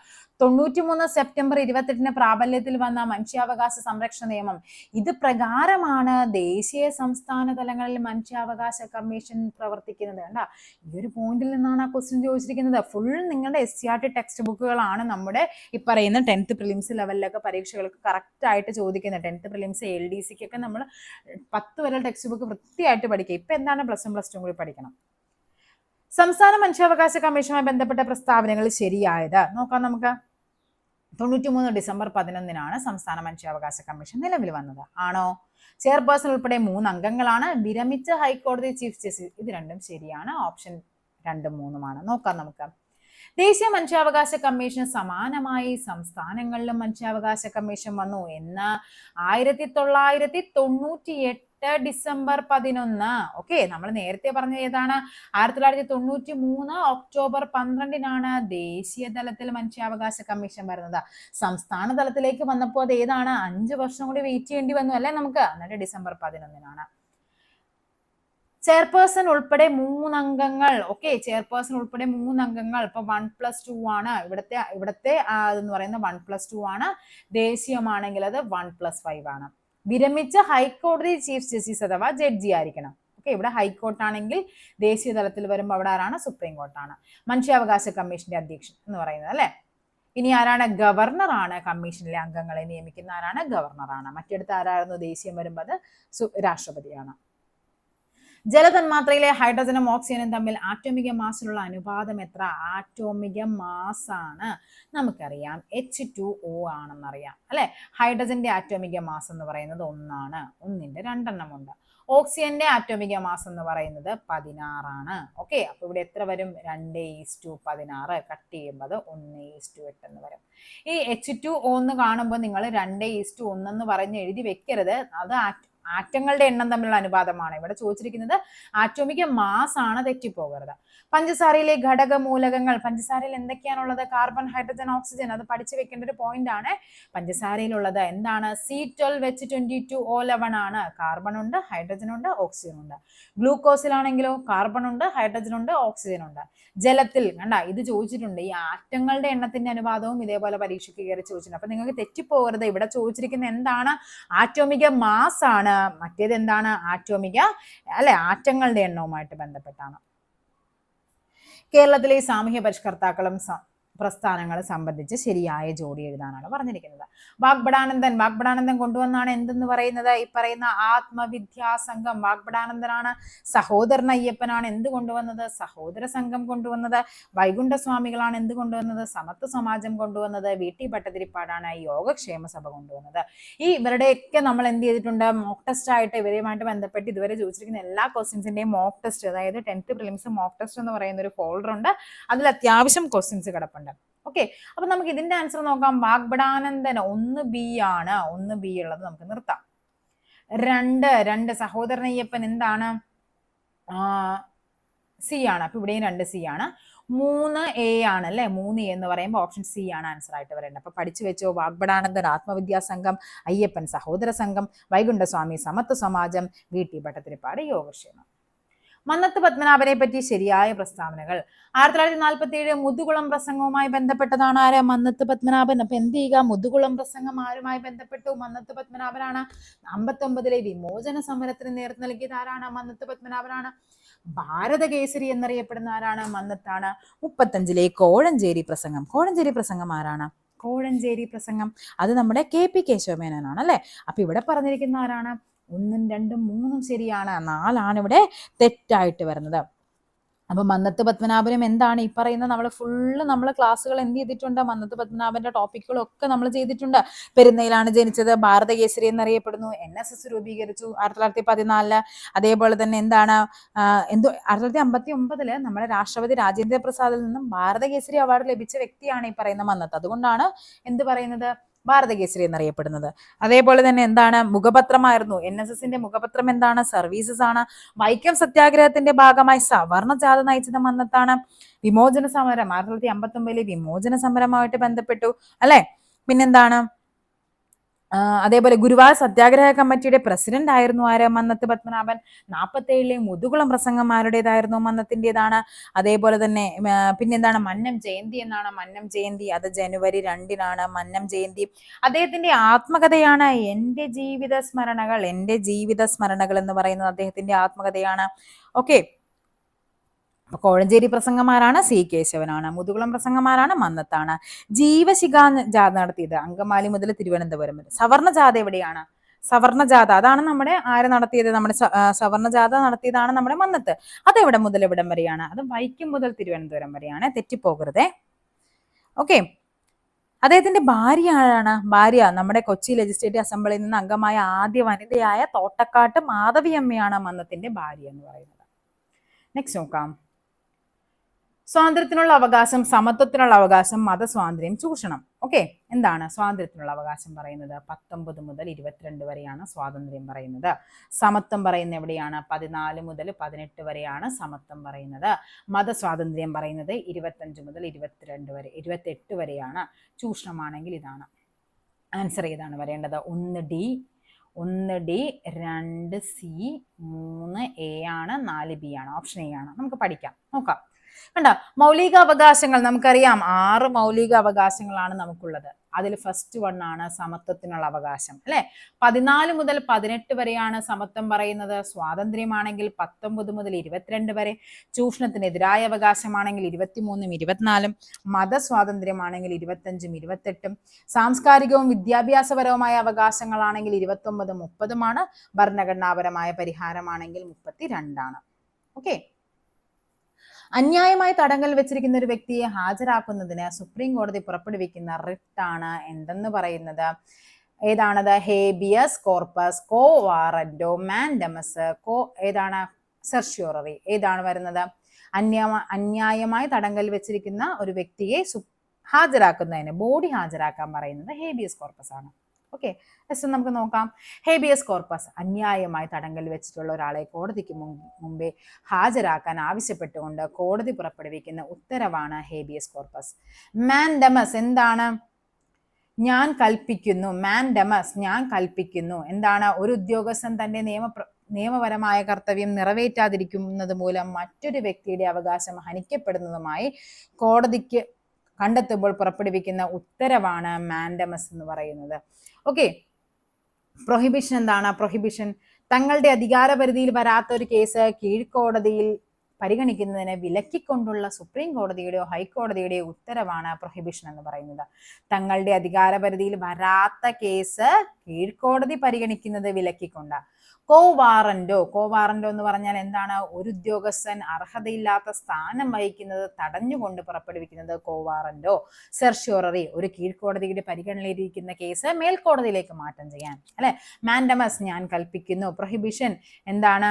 S1: 93 സെപ്റ്റംബർ 28 പ്രാബല്യത്തിൽ വന്ന മനുഷ്യാവകാശ സംരക്ഷണ നിയമം, ഇത് പ്രകാരമാണ് ദേശീയ സംസ്ഥാന തലങ്ങളിൽ മനുഷ്യാവകാശ കമ്മീഷൻ പ്രവർത്തിക്കുന്നത്. കണ്ടാ, ഈ ഒരു പോയിന്റിൽ നിന്നാണ് ആ ക്വസ്റ്റ്യൻ ചോദിച്ചിരിക്കുന്നത്. ഫുൾ നിങ്ങളുടെ SCERT ടെക്സ്റ്റ് ബുക്കുകളാണ് നമ്മുടെ ഈ പറയുന്ന 10th പ്രിലിംസ് ലെവലിലൊക്കെ പരീക്ഷകൾക്ക് കറക്റ്റ് ആയിട്ട് ചോദിക്കുന്നത്. 10th പ്രിലിംസ് LDCക്കൊക്കെ നമ്മൾ 10 വരെ ടെക്സ്റ്റ് ബുക്ക് വൃത്തിയായിട്ട് പഠിക്കുക. ഇപ്പൊ എന്താണ് പ്ലസ് 1 പ്ലസ് 2 കൂടി പഠിക്കണം. സംസ്ഥാന മനുഷ്യാവകാശ കമ്മീഷനുമായി ബന്ധപ്പെട്ട പ്രസ്താവനകൾ ശരിയായത് നോക്കാം നമുക്ക്. 93 ഡിസംബർ 11 സംസ്ഥാന മനുഷ്യാവകാശ കമ്മീഷൻ നിലവിൽ വന്നത്. ആണോ? ചെയർപേഴ്സൺ ഉൾപ്പെടെ 3 അംഗങ്ങളാണ്. വിരമിച്ച ഹൈക്കോടതി ചീഫ് ജസ്റ്റിസ്. ഇത് രണ്ടും ശരിയാണ്. ഓപ്ഷൻ 2ഉം 3ഉമാണ്. നോക്കാം നമുക്ക്. ദേശീയ മനുഷ്യാവകാശ കമ്മീഷന് സമാനമായി സംസ്ഥാനങ്ങളിലും മനുഷ്യാവകാശ കമ്മീഷൻ വന്നു എന്ന് 1998 ഡിസംബർ 11. ഓക്കെ, നമ്മൾ നേരത്തെ പറഞ്ഞ ഏതാണ്? 1993 ഒക്ടോബർ 12 ദേശീയ തലത്തിൽ മനുഷ്യാവകാശ കമ്മീഷൻ വരുന്നത്. സംസ്ഥാന തലത്തിലേക്ക് വന്നപ്പോൾ അത് ഏതാണ്? 5 വർഷം കൂടി വെയിറ്റ് ചെയ്യേണ്ടി വന്നു അല്ലെ നമുക്ക്. എന്നിട്ട് ഡിസംബർ 11. ചെയർപേഴ്സൺ ഉൾപ്പെടെ 3 അംഗങ്ങൾ. ഓക്കെ, ചെയർപേഴ്സൺ ഉൾപ്പെടെ 3 അംഗങ്ങൾ. ഇപ്പൊ 1+2 ആണ് ഇവിടത്തെ എന്ന് പറയുന്നത് 1+2 ആണ്. ദേശീയമാണെങ്കിൽ അത് 1+5 ആണ്. വിരമിച്ച ഹൈക്കോടതി ചീഫ് ജസ്റ്റിസ് അഥവാ ജഡ്ജി ആയിരിക്കണം. ഓക്കെ, ഇവിടെ ഹൈക്കോർട്ടാണെങ്കിൽ ദേശീയ തലത്തിൽ വരുമ്പോൾ അവിടെ ആരാണ്? സുപ്രീം കോർട്ടാണ് മനുഷ്യാവകാശ കമ്മീഷന്റെ അധ്യക്ഷൻ എന്ന് പറയുന്നത് അല്ലെ. ഇനി ആരാണ്? ഗവർണറാണ് കമ്മീഷനിലെ അംഗങ്ങളെ നിയമിക്കുന്ന ആരാണ്? ഗവർണറാണ്. മറ്റെടുത്ത് ആരായിരുന്നു? ദേശീയം വരുമ്പോൾ അത് രാഷ്ട്രപതിയാണ്. ജലതന്മാത്രയിലെ ഹൈഡ്രജനും ഓക്സിജനും തമ്മിൽ ആറ്റോമിക മാസിലുള്ള അനുപാതം എത്ര? ആറ്റോമിക മാസാണ് നമുക്കറിയാം H2O ആണെന്നറിയാം അല്ലെ. ഹൈഡ്രജന്റെ ആറ്റോമിക മാസ് എന്ന് പറയുന്നത് 1 ആണ്. 1ന്റെ 2 എണ്ണമുണ്ട്. ഓക്സിജന്റെ ആറ്റോമിക മാസ് എന്ന് പറയുന്നത് 16 ആണ്. ഓക്കെ, അപ്പൊ ഇവിടെ എത്ര വരും? 2:16. കട്ട് ചെയ്യുമ്പോൾ 1:8 എന്ന് വരും. ഈ H2O എന്ന് കാണുമ്പോൾ നിങ്ങൾ 2:1 എന്ന് പറഞ്ഞ് എഴുതി വെക്കരുത്. അത് ആറ്റങ്ങളുടെ എണ്ണം തമ്മിലുള്ള അനുപാതമാണ്. ഇവിടെ ചോദിച്ചിരിക്കുന്നത് ആറ്റോമിക മാസ് ആണ്, തെറ്റിപ്പോകരുത്. പഞ്ചസാരയിലെ ഘടക മൂലകങ്ങൾ. പഞ്ചസാരയിൽ എന്തൊക്കെയാണുള്ളത്? Carbon, hydrogen, oxygen. അത് പഠിച്ചു വെക്കേണ്ട ഒരു പോയിന്റ് ആണ്. പഞ്ചസാരയിലുള്ളത് എന്താണ്? C12H22O11 ആണ്. കാർബൺ ഉണ്ട്, ഹൈഡ്രജൻ ഉണ്ട്, ഓക്സിജൻ ഉണ്ട്. ഗ്ലൂക്കോസിലാണെങ്കിലോ കാർബൺ ഉണ്ട്, ഹൈഡ്രജൻ ഉണ്ട്, ഓക്സിജൻ ഉണ്ട്. ജലത്തിൽ കണ്ട ഇത് ചോദിച്ചിട്ടുണ്ട്. ഈ ആറ്റങ്ങളുടെ എണ്ണത്തിന്റെ അനുപാതവും ഇതേപോലെ പരീക്ഷയ്ക്ക് കയറി ചോദിച്ചിട്ടുണ്ട്. അപ്പൊ നിങ്ങൾക്ക് തെറ്റിപ്പോകരുത്. ഇവിടെ ചോദിച്ചിരിക്കുന്ന എന്താണ്? ആറ്റോമിക മാസ് ആണ്. മറ്റേത് എന്താണ്? ആറ്റോമിക ആറ്റങ്ങളുടെ എണ്ണവുമായിട്ട് ബന്ധപ്പെട്ടാണ്. കേരളത്തിലെ സാമൂഹ്യ പരിഷ്കർത്താക്കളും പ്രസ്ഥാനങ്ങളെ സംബന്ധിച്ച് ശരിയായ ജോഡി എഴുതാനാണ് പറഞ്ഞിരിക്കുന്നത്. വാഗ്ബടാനന്ദൻ കൊണ്ടുവന്നാണ് എന്തെന്ന് പറയുന്നത്? ഈ പറയുന്ന ആത്മവിദ്യാസംഘം. വാഗ്ബടാനന്ദനാണ്. സഹോദരൻ അയ്യപ്പനാണ് എന്ത് കൊണ്ടുവന്നത്? സഹോദര സംഘം കൊണ്ടുവന്നത്. വൈകുണ്ഠസ്വാമികളാണ് എന്ത് കൊണ്ടുവന്നത്? സമത്വ സമാജം കൊണ്ടുവന്നത്. VT ഭട്ടതിരിപ്പാടാണ് യോഗക്ഷേമ സഭ കൊണ്ടുവന്നത്. ഈ ഇവരുടെയൊക്കെ നമ്മൾ എന്ത് ചെയ്തിട്ടുണ്ട്? മോക്ക് ടെസ്റ്റ് ആയിട്ട് ഇവരുമായിട്ട് ബന്ധപ്പെട്ട് ഇതുവരെ ചോദിച്ചിരിക്കുന്ന എല്ലാ ക്വസ്റ്റ്യൻസിന്റെയും മോക്ക് ടെസ്റ്റ്, അതായത് 10th പ്രിലിംസ് മോക്ക് ടെസ്റ്റ് എന്ന് പറയുന്ന ഒരു ഫോൾഡർ ഉണ്ട്. അതിൽ അത്യാവശ്യം ക്വസ്റ്റ്യൻസ് കിടപ്പുണ്ട്. ഓക്കെ, അപ്പൊ നമുക്ക് ഇതിന്റെ ആൻസർ നോക്കാം. വാഗ്ബടാനന്ദൻ 1B ആണ്. 1B ഉള്ളത് നമുക്ക് നിർത്താം. 2 സഹോദരൻ അയ്യപ്പൻ എന്താണ്? C ആണ്. അപ്പൊ ഇവിടെയും 2C ആണ്. 3A ആണ് അല്ലെ. 3A എന്ന് പറയുമ്പോൾ ഓപ്ഷൻ C ആണ് ആൻസർ ആയിട്ട് വരേണ്ടത്. അപ്പൊ പഠിച്ചു വെച്ചോ. വാഗ്ബടാനന്ദൻ ആത്മവിദ്യാസംഘം, അയ്യപ്പൻ സഹോദര സംഘം, വൈകുണ്ഠസ്വാമി സമത്വ സമാജം, VT ഭട്ടതിരിപ്പാട് യോഗക്ഷേമം. മന്നത്ത് പത്മനാഭനെ പറ്റി ശരിയായ പ്രസ്താവനകൾ. 1947 മുതുകുളം പ്രസംഗവുമായി ബന്ധപ്പെട്ടതാണ് ആര്? മന്നത്ത് പത്മനാഭൻ. അപ്പൊ എന്ത് ചെയ്യുക? മുതുകുളം പ്രസംഗം ആരുമായി ബന്ധപ്പെട്ടു? മന്നത്ത് പത്മനാഭനാണ്. 59 വിമോചന സമരത്തിന് നേതൃത്വം നൽകിയത് ആരാണ്? മന്നത്ത് പത്മനാഭനാണ്. ഭാരതകേസരി എന്നറിയപ്പെടുന്ന ആരാണ്? മന്നത്താണ്. 35 കോഴഞ്ചേരി പ്രസംഗം. കോഴഞ്ചേരി പ്രസംഗം ആരാണ്? കോഴഞ്ചേരി പ്രസംഗം അത് നമ്മുടെ KP കേശവമേനോനാണ് അല്ലെ. അപ്പൊ ഇവിടെ പറഞ്ഞിരിക്കുന്ന ആരാണ്? 1ഉം 2ഉം 3ഉം ശരിയാണ്. 4ആണ് ഇവിടെ തെറ്റായിട്ട് വരുന്നത്. അപ്പൊ മന്നത്ത് പത്മനാഭനും എന്താണ് ഈ പറയുന്നത്? നമ്മൾ ക്ലാസ്സുകൾ എന്ത് ചെയ്തിട്ടുണ്ട്? മന്നത്ത് പത്മനാഭന്റെ ടോപ്പിക്കുകളൊക്കെ നമ്മൾ ചെയ്തിട്ടുണ്ട്. പെരുന്നയിലാണ് ജനിച്ചത്. ഭാരതകേസരി എന്നറിയപ്പെടുന്നു. NSS രൂപീകരിച്ചു 1914. അതേപോലെ തന്നെ എന്താണ് 1959 നമ്മുടെ രാഷ്ട്രപതി രാജേന്ദ്ര പ്രസാദിൽ നിന്നും ഭാരതകേസരി അവാർഡ് ലഭിച്ച വ്യക്തിയാണ് ഈ പറയുന്ന മന്നത്ത്. അതുകൊണ്ടാണ് എന്ത് പറയുന്നത്? ഭാരതകേസരി എന്നറിയപ്പെടുന്നത്. അതേപോലെ തന്നെ എന്താണ്? മുഖപത്രമായിരുന്നു. NSSന്റെ മുഖപത്രം എന്താണ്? സർവീസസ് ആണ്. വൈക്കം സത്യാഗ്രഹത്തിന്റെ ഭാഗമായി സവർണ ജാഥ നയിച്ചത് മന്നത്താണ്. വിമോചന സമരം 1959 വിമോചന സമരമായിട്ട് ബന്ധപ്പെട്ടു അല്ലെ. പിന്നെന്താണ്? അതേപോലെ ഗുരുവായൂർ സത്യാഗ്രഹ കമ്മിറ്റിയുടെ പ്രസിഡന്റ് ആയിരുന്നു ആര്? മന്നത്ത് പത്മനാഭൻ. 47 മുതുകുളം പ്രസംഗന്മാരുടേതായിരുന്നു മന്നത്തിൻ്റെതാണ്. അതേപോലെ തന്നെ പിന്നെന്താണ്? മന്നം ജയന്തി എന്നാണ്. മന്നം ജയന്തി അത് ജനുവരി 2-നാണ് മന്നം ജയന്തി. അദ്ദേഹത്തിന്റെ ആത്മകഥയാണ് എൻ്റെ ജീവിത സ്മരണകൾ. എൻ്റെ ജീവിത സ്മരണകൾ എന്ന് പറയുന്നത് അദ്ദേഹത്തിന്റെ ആത്മകഥയാണ്. ഓക്കെ, കോഴഞ്ചേരി പ്രസംഗമാരാണ് സി കേശവനാണ്. മുതുകുളം പ്രസംഗമാരാണ് മന്നത്താണ്. ജീവശിഖ ജാഥ നടത്തിയത് അങ്കമാലി മുതൽ തിരുവനന്തപുരം വരെ. സവർണ ജാഥ എവിടെയാണ്? സവർണ ജാഥ അതാണ് നമ്മുടെ ആര് നടത്തിയത്? നമ്മുടെ സവർണ ജാഥ നടത്തിയതാണ് നമ്മുടെ മന്നത്ത്. അതെവിടെ മുതൽ എവിടം വരെയാണ്? അത് വൈക്കം മുതൽ തിരുവനന്തപുരം വരെയാണ്, തെറ്റിപ്പോകരുതേ. ഓക്കെ, അദ്ദേഹത്തിന്റെ ഭാര്യ ആരാണ്? ഭാര്യ നമ്മുടെ കൊച്ചി ലെജിസ്ലേറ്റീവ് അസംബ്ലിയിൽ നിന്ന് അംഗമായ ആദ്യ വനിതയായ തോട്ടക്കാട്ട് മാധവിയമ്മയാണ് മന്നത്തിന്റെ ഭാര്യ എന്ന് പറയുന്നത്. നെക്സ്റ്റ് നോക്കാം. സ്വാതന്ത്ര്യത്തിനുള്ള അവകാശം, സമത്വത്തിനുള്ള അവകാശം, മതസ്വാതന്ത്ര്യം, ചൂഷണം. ഓക്കെ, എന്താണ് സ്വാതന്ത്ര്യത്തിനുള്ള അവകാശം പറയുന്നത്? 19 മുതൽ 22 വരെയാണ് സ്വാതന്ത്ര്യം പറയുന്നത്. സമത്വം പറയുന്നത് എവിടെയാണ്? 14 മുതൽ 18 വരെയാണ് സമത്വം പറയുന്നത്. മതസ്വാതന്ത്ര്യം പറയുന്നത് 25 മുതൽ 22 വരെ, 28 വരെയാണ്. ചൂഷണമാണെങ്കിൽ ഇതാണ് ആൻസർ. ഏതാണ് വരേണ്ടത്? 1D, 2C, 3A ആണ്, 4B ആണ്. ഓപ്ഷൻ എ ആണ്. നമുക്ക് പഠിക്കാം, നോക്കാം. കണ്ട, മൗലിക അവകാശങ്ങൾ നമുക്കറിയാം. 6 മൗലിക അവകാശങ്ങളാണ് നമുക്കുള്ളത്. അതിൽ ഫസ്റ്റ് വൺ ആണ് സമത്വത്തിനുള്ള അവകാശം, അല്ലെ? 14 മുതൽ 18 വരെയാണ് സമത്വം പറയുന്നത്. സ്വാതന്ത്ര്യമാണെങ്കിൽ 19 മുതൽ 22 വരെ. ചൂഷണത്തിനെതിരായ അവകാശമാണെങ്കിൽ 23-ഉം 24-ഉം. മതസ്വാതന്ത്ര്യമാണെങ്കിൽ 25-ഉം 28-ഉം. സാംസ്കാരികവും വിദ്യാഭ്യാസപരവുമായ അവകാശങ്ങളാണെങ്കിൽ 29-ഉം 30-ഉമാണ്. ഭരണഘടനാപരമായ പരിഹാരമാണെങ്കിൽ 32-ആണ്. ഓക്കെ, അന്യായമായി തടങ്കൽ വെച്ചിരിക്കുന്ന ഒരു വ്യക്തിയെ ഹാജരാക്കുന്നതിന് സുപ്രീം കോടതി പുറപ്പെടുവിക്കുന്ന റിട്ടാണ് എന്തെന്ന് പറയുന്നത്? ഏതാണത്? ഹേബിയസ് കോർപ്പസ്, കോ വാറന്റോ, മാൻഡമസ്, ഏതാണ്? സെർഷ്യോററി. ഏതാണ് വരുന്നത്? അന്യായമായി തടങ്കൽ വെച്ചിരിക്കുന്ന ഒരു വ്യക്തിയെ ഹാജരാക്കുന്നതിന്, ബോഡി ഹാജരാക്കാൻ പറയുന്നത് ഹേബിയസ് കോർപ്പസ് ആണ്. ഓക്കെ, ജസ്റ്റ് നമുക്ക് നോക്കാം. ഹേബിയസ് കോർപ്പസ്, അന്യായമായി തടങ്കൽ വെച്ചിട്ടുള്ള ഒരാളെ കോടതിക്ക് മുമ്പേ ഹാജരാക്കാൻ ആവശ്യപ്പെട്ടുകൊണ്ട് കോടതി പുറപ്പെടുവിക്കുന്ന ഉത്തരവാണ് ഹേബിയസ് കോർപ്പസ്. മാൻഡമസ് എന്താണ്? ഞാൻ കൽപ്പിക്കുന്നു. മാൻഡമസ്, ഞാൻ കൽപ്പിക്കുന്നു. എന്താണ്? ഒരു ഉദ്യോഗസ്ഥൻ തന്റെ നിയമപരമായ കർത്തവ്യം നിറവേറ്റാതിരിക്കുന്നത് മൂലം മറ്റൊരു വ്യക്തിയുടെ അവകാശം ഹനിക്കപ്പെടുന്നതുമായി കോടതിക്ക് കണ്ടെത്തുമ്പോൾ പുറപ്പെടുവിക്കുന്ന ഉത്തരവാണ് മാൻഡമസ് എന്ന് പറയുന്നത്. ഓക്കെ, പ്രൊഹിബിഷൻ എന്താണ്? പ്രൊഹിബിഷൻ, തങ്ങളുടെ അധികാരപരിധിയിൽ വരാത്ത ഒരു കേസ് കീഴ്ക്കോടതിയിൽ പരിഗണിക്കുന്നതിന് വിലക്കിക്കൊണ്ടുള്ള സുപ്രീം കോടതിയുടെയോ ഹൈക്കോടതിയുടെയോ ഉത്തരവാണ് പ്രൊഹിബിഷൻ എന്ന് പറയുന്നത്. തങ്ങളുടെ അധികാരപരിധിയിൽ വരാത്ത കേസ് കീഴ്ക്കോടതി പരിഗണിക്കുന്നത് വിലക്കിക്കൊണ്ട്. കോവാറന്റോ എന്ന് പറഞ്ഞാൽ എന്താണ്? ഒരു ഉദ്യോഗസ്ഥൻ അർഹതയില്ലാത്ത സ്ഥാനം വഹിക്കുന്നത് തടഞ്ഞുകൊണ്ട് പുറപ്പെടുവിക്കുന്നത് കോവാറന്റോ. സെർഷ്യോററി, ഒരു കീഴ്ക്കോടതിയുടെ പരിഗണനയിലിരിക്കുന്ന കേസ് മേൽക്കോടതിയിലേക്ക് മാറ്റം ചെയ്യാൻ, അല്ലെ? മാൻഡമസ്, ഞാൻ കൽപ്പിക്കുന്നു. പ്രൊഹിബിഷൻ എന്താണ്?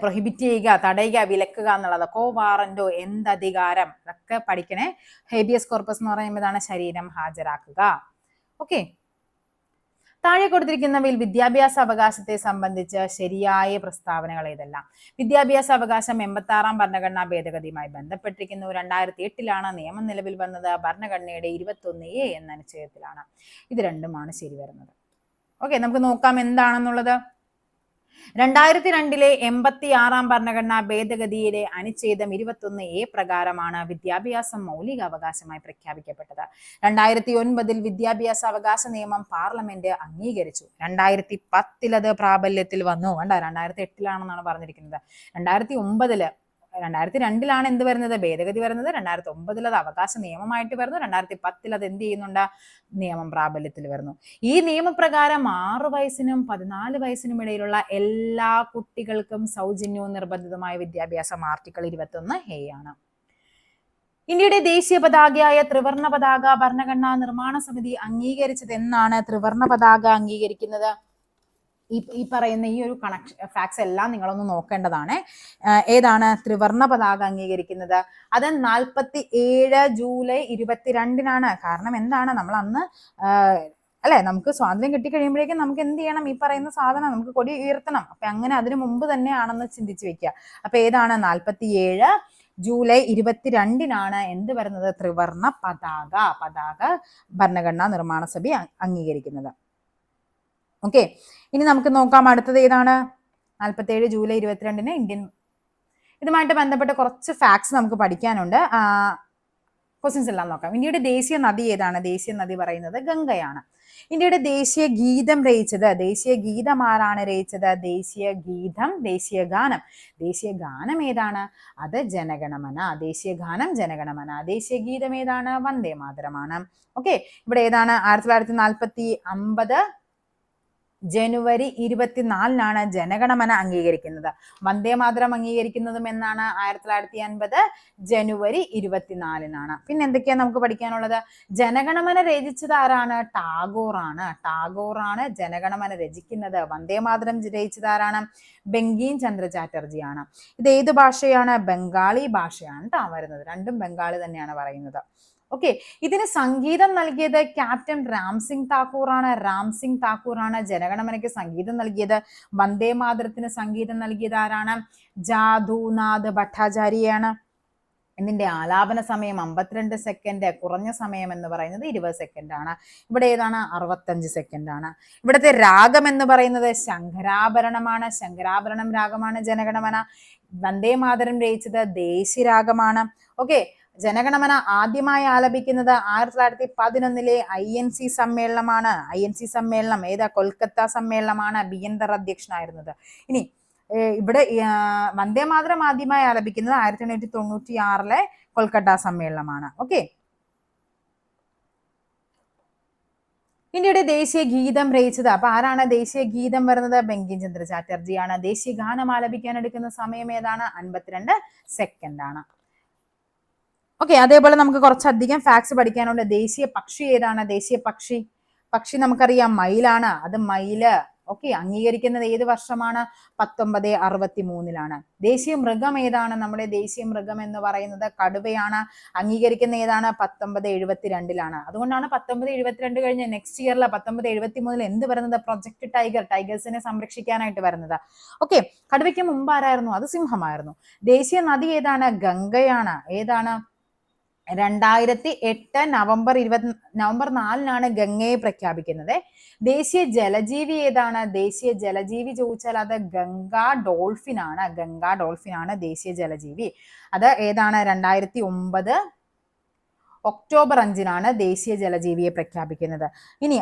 S1: പ്രൊഹിബിറ്റ് ചെയ്യുക, തടയുക, വിലക്കുക എന്നുള്ളത്. കോവാറന്റോ, എന്തധികാരം, അതൊക്കെ പഠിക്കണേ. ഹേബിയസ് കോർപ്പസ് എന്ന് പറയുമ്പോൾ ഇതാണ് ശരീരം ഹാജരാക്കുക. ഓക്കെ, താഴെ കൊടുത്തിരിക്കുന്നവയിൽ വിദ്യാഭ്യാസ അവകാശത്തെ സംബന്ധിച്ച് ശരിയായ പ്രസ്താവനകൾ ഏതെല്ലാം? വിദ്യാഭ്യാസ അവകാശം 86-ാം ഭരണഘടനാ ഭേദഗതിയുമായി ബന്ധപ്പെട്ടിരിക്കുന്നു. 2008-ലാണ് നിയമം നിലവിൽ വന്നത്. ഭരണഘടനയുടെ 21A എന്ന അനുച്ഛേദത്തിലാണ്. ഇത് രണ്ടുമാണ് ശരി വരുന്നത്. ഓക്കെ, നമുക്ക് നോക്കാം എന്താണെന്നുള്ളത്. 2002-ലെ 86-ാം ഭരണഘടനാ ഭേദഗതിയിലെ അനുച്ഛേദം 21A പ്രകാരമാണ് വിദ്യാഭ്യാസം മൗലിക അവകാശമായി പ്രഖ്യാപിക്കപ്പെട്ടത്. 2009-ൽ വിദ്യാഭ്യാസ അവകാശ നിയമം പാർലമെന്റ് അംഗീകരിച്ചു. 2010-ൽ അത് പ്രാബല്യത്തിൽ വന്നു. 2008-ലാണെന്നാണ് പറഞ്ഞിരിക്കുന്നത്. 2002-ലാണ് എന്ത് വരുന്നത്? ഭേദഗതി വരുന്നത്. 2009-ൽ അത് അവകാശ നിയമമായിട്ട് വരുന്നു. 2010-ൽ അത് എന്ത് ചെയ്യുന്നുണ്ട്? നിയമം പ്രാബല്യത്തിൽ വരുന്നു. ഈ നിയമപ്രകാരം 6 വയസ്സിനും 14 വയസ്സിനും ഇടയിലുള്ള എല്ലാ കുട്ടികൾക്കും സൗജന്യവും നിർബന്ധിതമായ വിദ്യാഭ്യാസം ആർട്ടിക്കിൾ 21A ആണ്. ഇന്ത്യയുടെ ദേശീയ പതാകയായ ത്രിവർണ പതാക ഭരണഘടനാ നിർമ്മാണ സമിതി അംഗീകരിച്ചത് എന്നാണ്? ത്രിവർണ പതാക അംഗീകരിക്കുന്നത് ഈ പറയുന്ന ഈ ഒരു ഫാക്ട്സ് എല്ലാം നിങ്ങളൊന്ന് നോക്കേണ്ടതാണ്. ഏതാണ് ത്രിവർണ പതാക അംഗീകരിക്കുന്നത്? അത് 47 ജൂലൈ 22-നാണ്. കാരണം എന്താണ്? നമ്മൾ അന്ന് അല്ലെ, നമുക്ക് സ്വാതന്ത്ര്യം കിട്ടിക്കഴിയുമ്പോഴേക്കും നമുക്ക് എന്ത് ചെയ്യണം? ഈ പറയുന്ന സാധനം നമുക്ക് കൊടി ഉയർത്തണം. അപ്പൊ അങ്ങനെ അതിനു മുമ്പ് തന്നെയാണെന്ന് ചിന്തിച്ചു വെക്കുക. അപ്പൊ ഏതാണ്? 47 ജൂലൈ 22-നാണ് എന്ത് വരുന്നത്? ത്രിവർണ പതാക ഭരണഘടനാ നിർമ്മാണ സഭ അംഗീകരിക്കുന്നത്. ഓക്കെ, ഇനി നമുക്ക് നോക്കാം അടുത്തത് ഏതാണ്? 47 ജൂലൈ 22-ന് ഇന്ത്യൻ. ഇതുമായിട്ട് ബന്ധപ്പെട്ട കുറച്ച് ഫാക്ട്സ് നമുക്ക് പഠിക്കാനുണ്ട്. ക്വസ്റ്റ്യൻസ് എല്ലാം നോക്കാം. ഇന്ത്യയുടെ ദേശീയ നദി ഏതാണ്? ദേശീയ നദി പറയുന്നത് ഗംഗയാണ്. ഇന്ത്യയുടെ ദേശീയ ഗീതം രചിച്ചത്, ദേശീയ ഗീതം ആരാണ് രചിച്ചത്? ദേശീയ ഗീതം, ദേശീയ ഗാനം. ദേശീയ ഗാനം ഏതാണ്? അത് ജനഗണമന. ദേശീയ ഗാനം ജനഗണമന. ദേശീയ ഗീതം ഏതാണ്? വന്ദേ മാതരമാണ്. ഓക്കെ, ഇവിടെ ഏതാണ്? 1950 ജനുവരി 24-നാണ് ജനഗണമന അംഗീകരിക്കുന്നത്. വന്ദേ മാതരം അംഗീകരിക്കുന്നതും എന്നാണ്? 1950 ജനുവരി 24-നാണ്. പിന്നെ എന്തൊക്കെയാ നമുക്ക് പഠിക്കാനുള്ളത്? ജനഗണമന രചിച്ചത് ആരാണ്? ടാഗോറാണ് ജനഗണമന രചിക്കുന്നത്. വന്ദേ മാതരം രചിച്ചത് ആരാണ്? ബങ്കിം ചന്ദ്ര ചാറ്റർജിയാണ്. ഇത് ഏത് ഭാഷയാണ്? ബംഗാളി ഭാഷയാണ് വരുന്നത്. രണ്ടും ബംഗാളി തന്നെയാണ് പറയുന്നത്. ഓക്കെ, ഇതിന് സംഗീതം നൽകിയത് ക്യാപ്റ്റൻ രാംസിംഗ് താക്കൂറാണ് ജനഗണമനയ്ക്ക് സംഗീതം നൽകിയത്. വന്ദേ മാതരത്തിന് സംഗീതം നൽകിയത് ആരാണ്? ജാദുനാഥ് ഭട്ടാചാര്യയാണ്. ഇതിന്റെ ആലാപന സമയം 52 സെക്കൻഡ്, കുറഞ്ഞ സമയം എന്ന് പറയുന്നത് 20 സെക്കൻഡ് ആണ്. ഇവിടെ ഏതാണ്? 65 സെക്കൻഡ് ആണ്. ഇവിടുത്തെ രാഗം എന്ന് പറയുന്നത് ശങ്കരാഭരണമാണ്. ശങ്കരാഭരണം രാഗമാണ് ജനഗണമന. വന്ദേ മാതരം രചിച്ചത് ദേശീരാഗമാണ്. ഓക്കെ, ജനഗണമന ആദ്യമായി ആലപിക്കുന്നത് 1911-ലെ INC സമ്മേളനമാണ്. INC സമ്മേളനം ഏതാ? കൊൽക്കത്ത സമ്മേളനമാണ്. ബിയന്തർ അധ്യക്ഷനായിരുന്നത്. ഇനി ഇവിടെ വന്ദേ മാതരം ആദ്യമായി ആലപിക്കുന്നത് 1896-ലെ കൊൽക്കത്ത സമ്മേളനമാണ്. ഓക്കെ, ഇന്ത്യയുടെ ദേശീയ ഗീതം രചിച്ചത് അപ്പൊ ആരാണ്? ദേശീയ ഗീതം വരുന്നത് ബങ്കിം ചന്ദ്ര ചാറ്റർജിയാണ്. ദേശീയ ഗാനം ആലപിക്കാൻ എടുക്കുന്ന സമയം ഏതാണ്? 52 സെക്കൻഡ് ആണ്. ഓക്കെ, അതേപോലെ നമുക്ക് കുറച്ചധികം ഫാക്ട്സ് പഠിക്കാനുണ്ട്. ദേശീയ പക്ഷി ഏതാണ്? ദേശീയ പക്ഷി നമുക്കറിയാം മയിലാണ്. അത് മയില്. ഓക്കെ, അംഗീകരിക്കുന്നത് ഏത് വർഷമാണ്? 1963-ലാണ്. ദേശീയ മൃഗം ഏതാണ്? നമ്മുടെ ദേശീയ മൃഗം എന്ന് പറയുന്നത് കടുവയാണ്. അംഗീകരിക്കുന്ന ഏതാണ്? 1972-ലാണ്. അതുകൊണ്ടാണ് 1972 കഴിഞ്ഞ് നെക്സ്റ്റ് ഇയറിൽ 1973 എന്ത് വരുന്നത്? പ്രൊജക്ട് ടൈഗേഴ്സിനെ സംരക്ഷിക്കാനായിട്ട് വരുന്നത്. ഓക്കെ, കടുവയ്ക്ക് മുമ്പ് ആരായിരുന്നു? അത് സിംഹമായിരുന്നു. ദേശീയ നദി ഏതാണ്? ഗംഗയാണ്. ഏതാണ്? 2008 നവംബർ 4-നാണ് ഗംഗയെ പ്രഖ്യാപിക്കുന്നത്. ദേശീയ ജലജീവി ഏതാണ്? ദേശീയ ജലജീവി ചോദിച്ചാൽ അത് ഗംഗാ ഡോൾഫിൻ ആണ് ദേശീയ ജലജീവി. അത് ഏതാണ്? 2009 ഒക്ടോബർ 5-നാണ് ദേശീയ ജലജീവിയെ പ്രഖ്യാപിക്കുന്നത്. ഇനി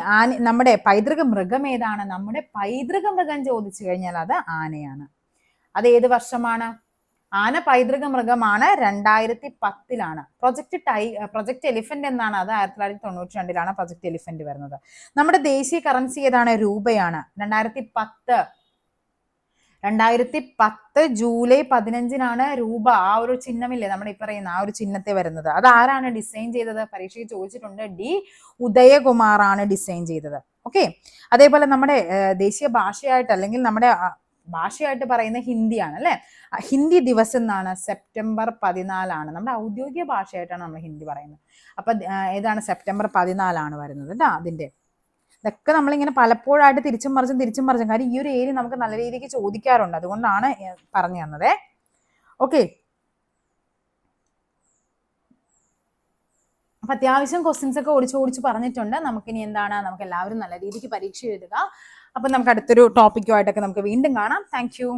S1: നമ്മുടെ പൈതൃക മൃഗം ഏതാണ്? നമ്മുടെ പൈതൃക മൃഗം ചോദിച്ചു കഴിഞ്ഞാൽ അത് ആനയാണ്. അത് ഏത് വർഷമാണ്? ആന പൈതൃക മൃഗമാണ്. 2010-ലാണ്. പ്രൊജക്ട് എലിഫന്റ് എന്നാണ്. അത് 1992-ലാണ് പ്രൊജക്ട് എലിഫന്റ് വരുന്നത്. നമ്മുടെ ദേശീയ കറൻസി ഏതാണ്? രൂപയാണ്. 2010 ജൂലൈ 15-നാണ് രൂപ, ആ ഒരു ചിഹ്നമില്ലേ നമ്മുടെ ഈ പറയുന്ന ആ ഒരു ചിഹ്നത്തെ വരുന്നത്. അത് ആരാണ് ഡിസൈൻ ചെയ്തത്? പരീക്ഷയ്ക്ക് ചോദിച്ചിട്ടുണ്ട്. ഡി ഉദയകുമാറാണ് ഡിസൈൻ ചെയ്തത്. ഓക്കെ, അതേപോലെ നമ്മുടെ ദേശീയ ഭാഷയായിട്ട് അല്ലെങ്കിൽ നമ്മുടെ ഭാഷയായിട്ട് പറയുന്ന ഹിന്ദിയാണ് അല്ലെ. ഹിന്ദി ദിവസം എന്നാണ്? സെപ്റ്റംബർ 14-ആണ്. നമ്മുടെ ഔദ്യോഗിക ഭാഷയായിട്ടാണ് നമ്മൾ ഹിന്ദി പറയുന്നത്. അപ്പൊ ഏതാണ്? സെപ്റ്റംബർ 14-ആണ് വരുന്നത് കേട്ടോ. അതിന്റെ ഇതൊക്കെ നമ്മളിങ്ങനെ പലപ്പോഴായിട്ട് തിരിച്ചും മറിച്ചും കാര്യം ഈ ഒരു ഏരിയ നമുക്ക് നല്ല രീതിക്ക് ചോദിക്കാറുണ്ട്. അതുകൊണ്ടാണ് പറഞ്ഞു തന്നത്. ഓക്കെ, അപ്പൊ അത്യാവശ്യം ക്വസ്റ്റ്യൻസ് ഒക്കെ ഓടിച്ച് പറഞ്ഞിട്ടുണ്ട്. നമുക്കിനി എന്താണ്? നമുക്ക് എല്ലാവരും നല്ല രീതിക്ക് പരീക്ഷ എഴുതുക. അപ്പൊ നമുക്ക് അടുത്തൊരു ടോപ്പിക്കുമായിട്ടൊക്കെ നമുക്ക് വീണ്ടും കാണാം. Thank you.